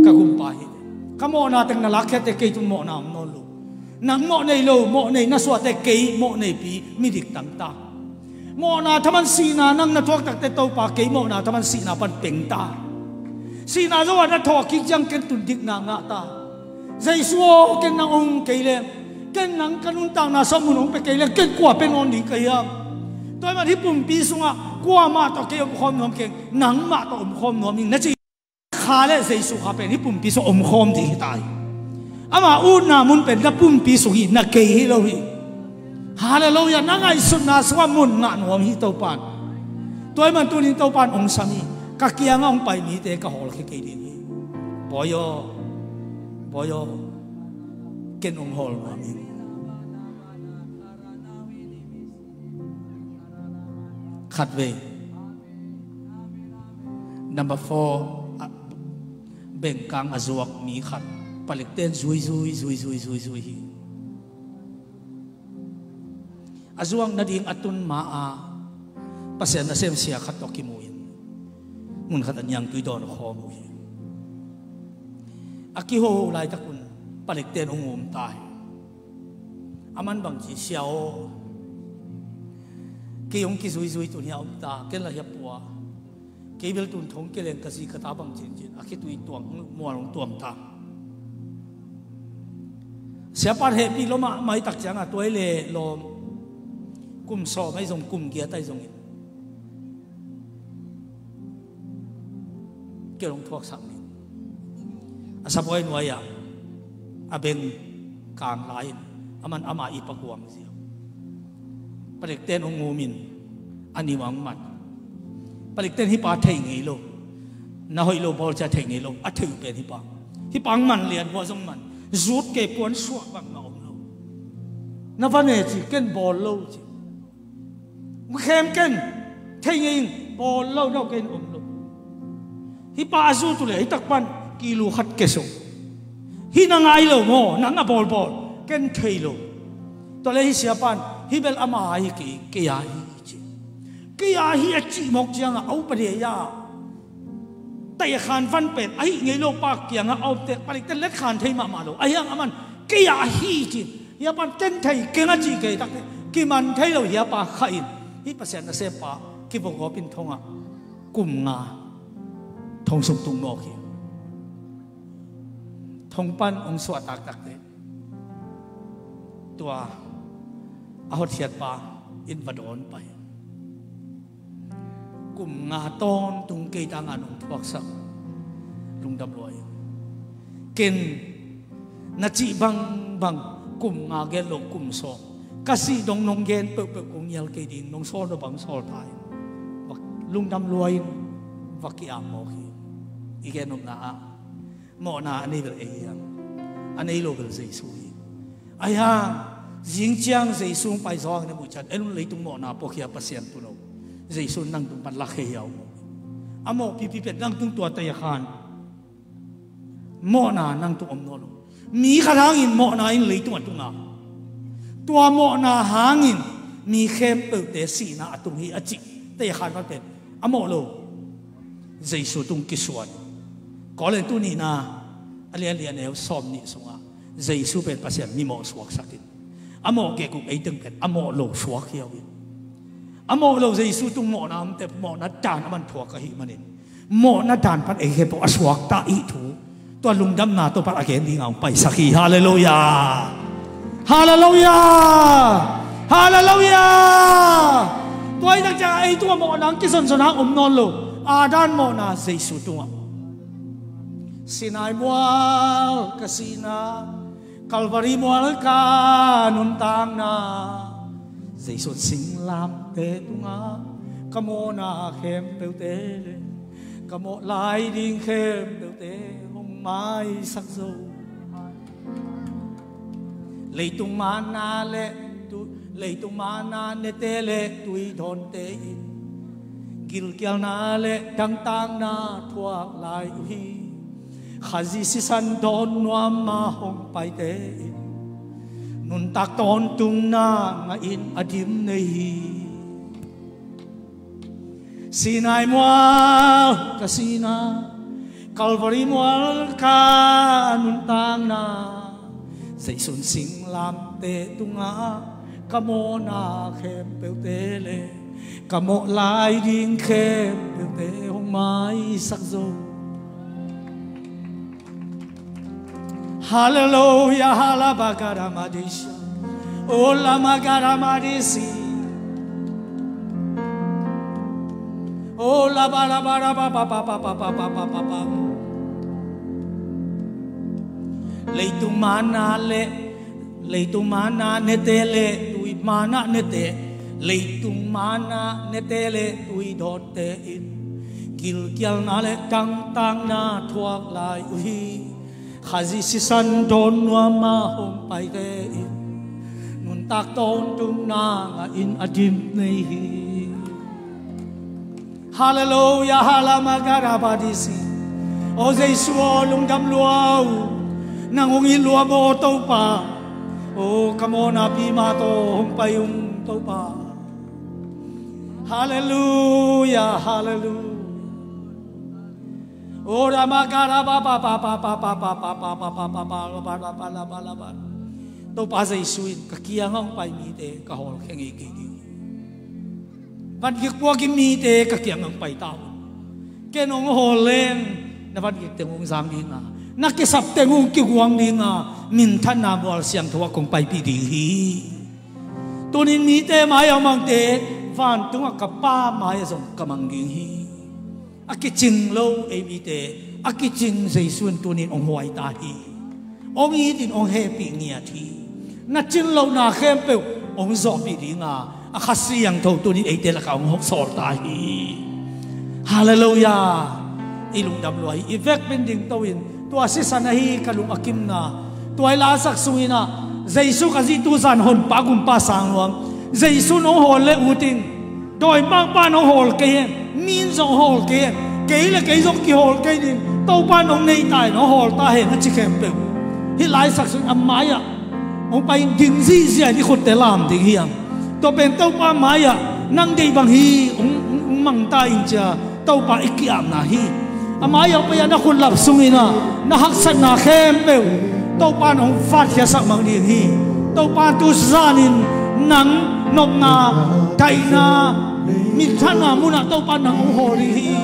A: ka gum pa hi ka mo na teng na lakhe te ke tu mo na om non lo nang mo nei lo mo nei na so te ke mo nei pi mi dik tang ta mo na thaman si na nang na thok tak te to pa ke mo na thaman si na pan peng ta si na zo na thok ki jang ken tun dik na nga ta zai suo ken nang ong ke le ken nang kanun tang na samun ong pe ke le ken kwa pen on ni ke ya toy ma hi pum pi sunga kwa ma to ke om khom nom ke nang ma to om khom nom na chi kha le zai su kha pen hi pum pi so om khom di tai ama una mun pen na pum pi su hi na ke hi lo hi hallelujah na ngai sun na swa mun nga nom hi to pan toy man tu ning to pan ong sami ka kia nga ong pai mi te ka hol ke ke ding hi boyo ken ong hol ma mi khat ve number 4 beng kang azuak mi khat palik ten zui hi azuang na ding atun ma a pasien na sem sia khat to kimuin mun khat anyang tui don kho mu hi aki ho lai takun palik ten ongum tai aman bang chi siao ke yong ki zui tu nia om ta ken la yapua ke bel tun thong ke leng kasi khata bang chin aki tui tuang mo long tuam ta siapa happy lo ma mai tak chang a toy le lo kum so mai jong kum kia tai jong ke long thuak sang ni asapoi noya abeng kang lain aman ama ipakuam sia parik ten ongumin ani wang mat parik ten hi pa thei ngei lo na hoi lo bol cha thei ngei lo a thei pen hi pang man lian ho jong man rút cái cuốn suốt bằng ngọc lâu, nó vấn đề chỉ cần bò lâu chỉ, khem cần thay nghìn bò lâu đâu cần ổn lâu, hi pa zu tu le hi tak pan kilo khát keso, hi nang ai lâu mo nang bò cần thay lâu, tu le hi siapan hi bel ama hi ki ya hi chỉ mok chiang au pa de ya tay khăn văn pet ai ngay lo pa kiang a op te palik te let khan thei ma lo ai ang aman ke ya hi chi ya pan ten thei ke nga chi ke tak ki man thei lo ya pa khain hi pasien na se pa ki bo go pin thonga kum nga thong sum tung no ki thong pan ong swa tak te tua a hot hiat pa in vadon pai kum nga ton tung cây ta nga nung thuak sak lung dam loi ken na chi bang kum nga gel lo kum so kasi dong nong gen pe kong yal ke ding nong so do bang sol thai lung dam loi vaki a mo hi igen nom na a mo na ani vel e yang ani lo vel jesu hi aya jing chiang jesu pai zong ne mu chan en lei tung mo na po khia pasien tu lo jesu nang tung pan la khe yaw amo pi pet nang tung tua tay khan mo na nang tu om no lo mi kharang in mo na in lei tung atunga tua mo na hangin mi khem pe te si na atung hi achi tay khan pa pet amo lo jesu tung kiswan ko le tu ni na alian lian el som ni sunga Giêsuเป็นภาษามีหมอสวกสักทีอโมเกี่ยวกับไอ้ตึงเป็นอโมโลสวกเขียวอโมโลเยซูตุงหมอน้ำแต่หมอนัดจานมันถั่วกะหิมันเองหมอนัดจานพันเอกเหตุอสวกตาอีถูตัวลุงดำนาตัวพันอาเกนดิ้งเอาไปสักทีฮาเลลูยาฮาเลลูยาฮาเลลูยาตัวไอ้ตั้งใจไอ้ตัวหมอนังกิสันสนักนอนโลอาดานหมอนาเยซูตัวสินายมัวกสินาCalvary mual ka nun tang na Jesus sing lam te tunga kamo na khem peu te kamo lai ding khem peu te hong mai sak zo lei tung mana le tu lei tung mana ne te le tui don te in gil kyal na le tang tang na thuak lai hi Khazi si san don nuam ma hong pai te nun tak ton tung na nga in adim nei sinai mual kasina Calvary mual ka nun tang na sai sun sing lam te tunga kamo na khem peu te le kamo lai ding khem peu te hong mai sak zo Hallelujah, halabagaramadisha, ola magaramadisi, ola barabara papa papa papa papa papa. Leitung mana netele, tui mana nete, leitung mana netele, tui dote in, kil kial nale tang tang na thuak lai uhi. Khazi si san don wa ma hong pai te in nun tak ton tung na nga in adim nei hi Hallelujah halamagara badisi o Jesu lung dam luau nang ong ilua mo to pa o kamo na pi ma to hong pai ung to pa Hallelujah hallelujah Ora magara ba ba ba ba ba ba ba ba ba ba ba ba ba ba to pa sa isuin kakiang ang pai mi te kahol khengi ki ban ki kwa ki mi te kakiang ang pai tao kenong holen na ban ki tengong sang ding a nakisap tengong ki guang ding a min than na bol siang thwa kong pai pi ding hi tunin mi te mai amang te van tunga kapa mai song kamang ding hi Akiching lo ebite akiching Jesuan tunin ong huay tahi ong itin ong happy niya thi na chin lo na khempe ong zo pi dinga akhasiyang tho tunin ete la ka ong hok sor tahi hallelujah ilung dam loi evek bending towin to asisana hi kalung akim na to ai la sak suina Jesu kazi tu san hon pagum pa sangwam Jesu no hol le uting đôi mang ba nó hol cái min dòng hol cái là cái dòng kia hol cái đi tàu ba nó ngay tại nó hol ta hiện nó chỉ kèm được hi lại sắc sự âm mái à ông bay kinh gì đi khôn để làm thì hiang tàu bên tàu ba mái à năng đi bằng hi ông mang ta in cha tàu ba ít kiam na hi âm mái ông bây giờ nó khôn lập sung ina nó hắc sạch na kèm bèo tàu ba nó phát hiện sắc mang đi hi tàu ba tu zanin nắng nộp na cây na mình thân na muốn na tàu ba nắng hồ đi hi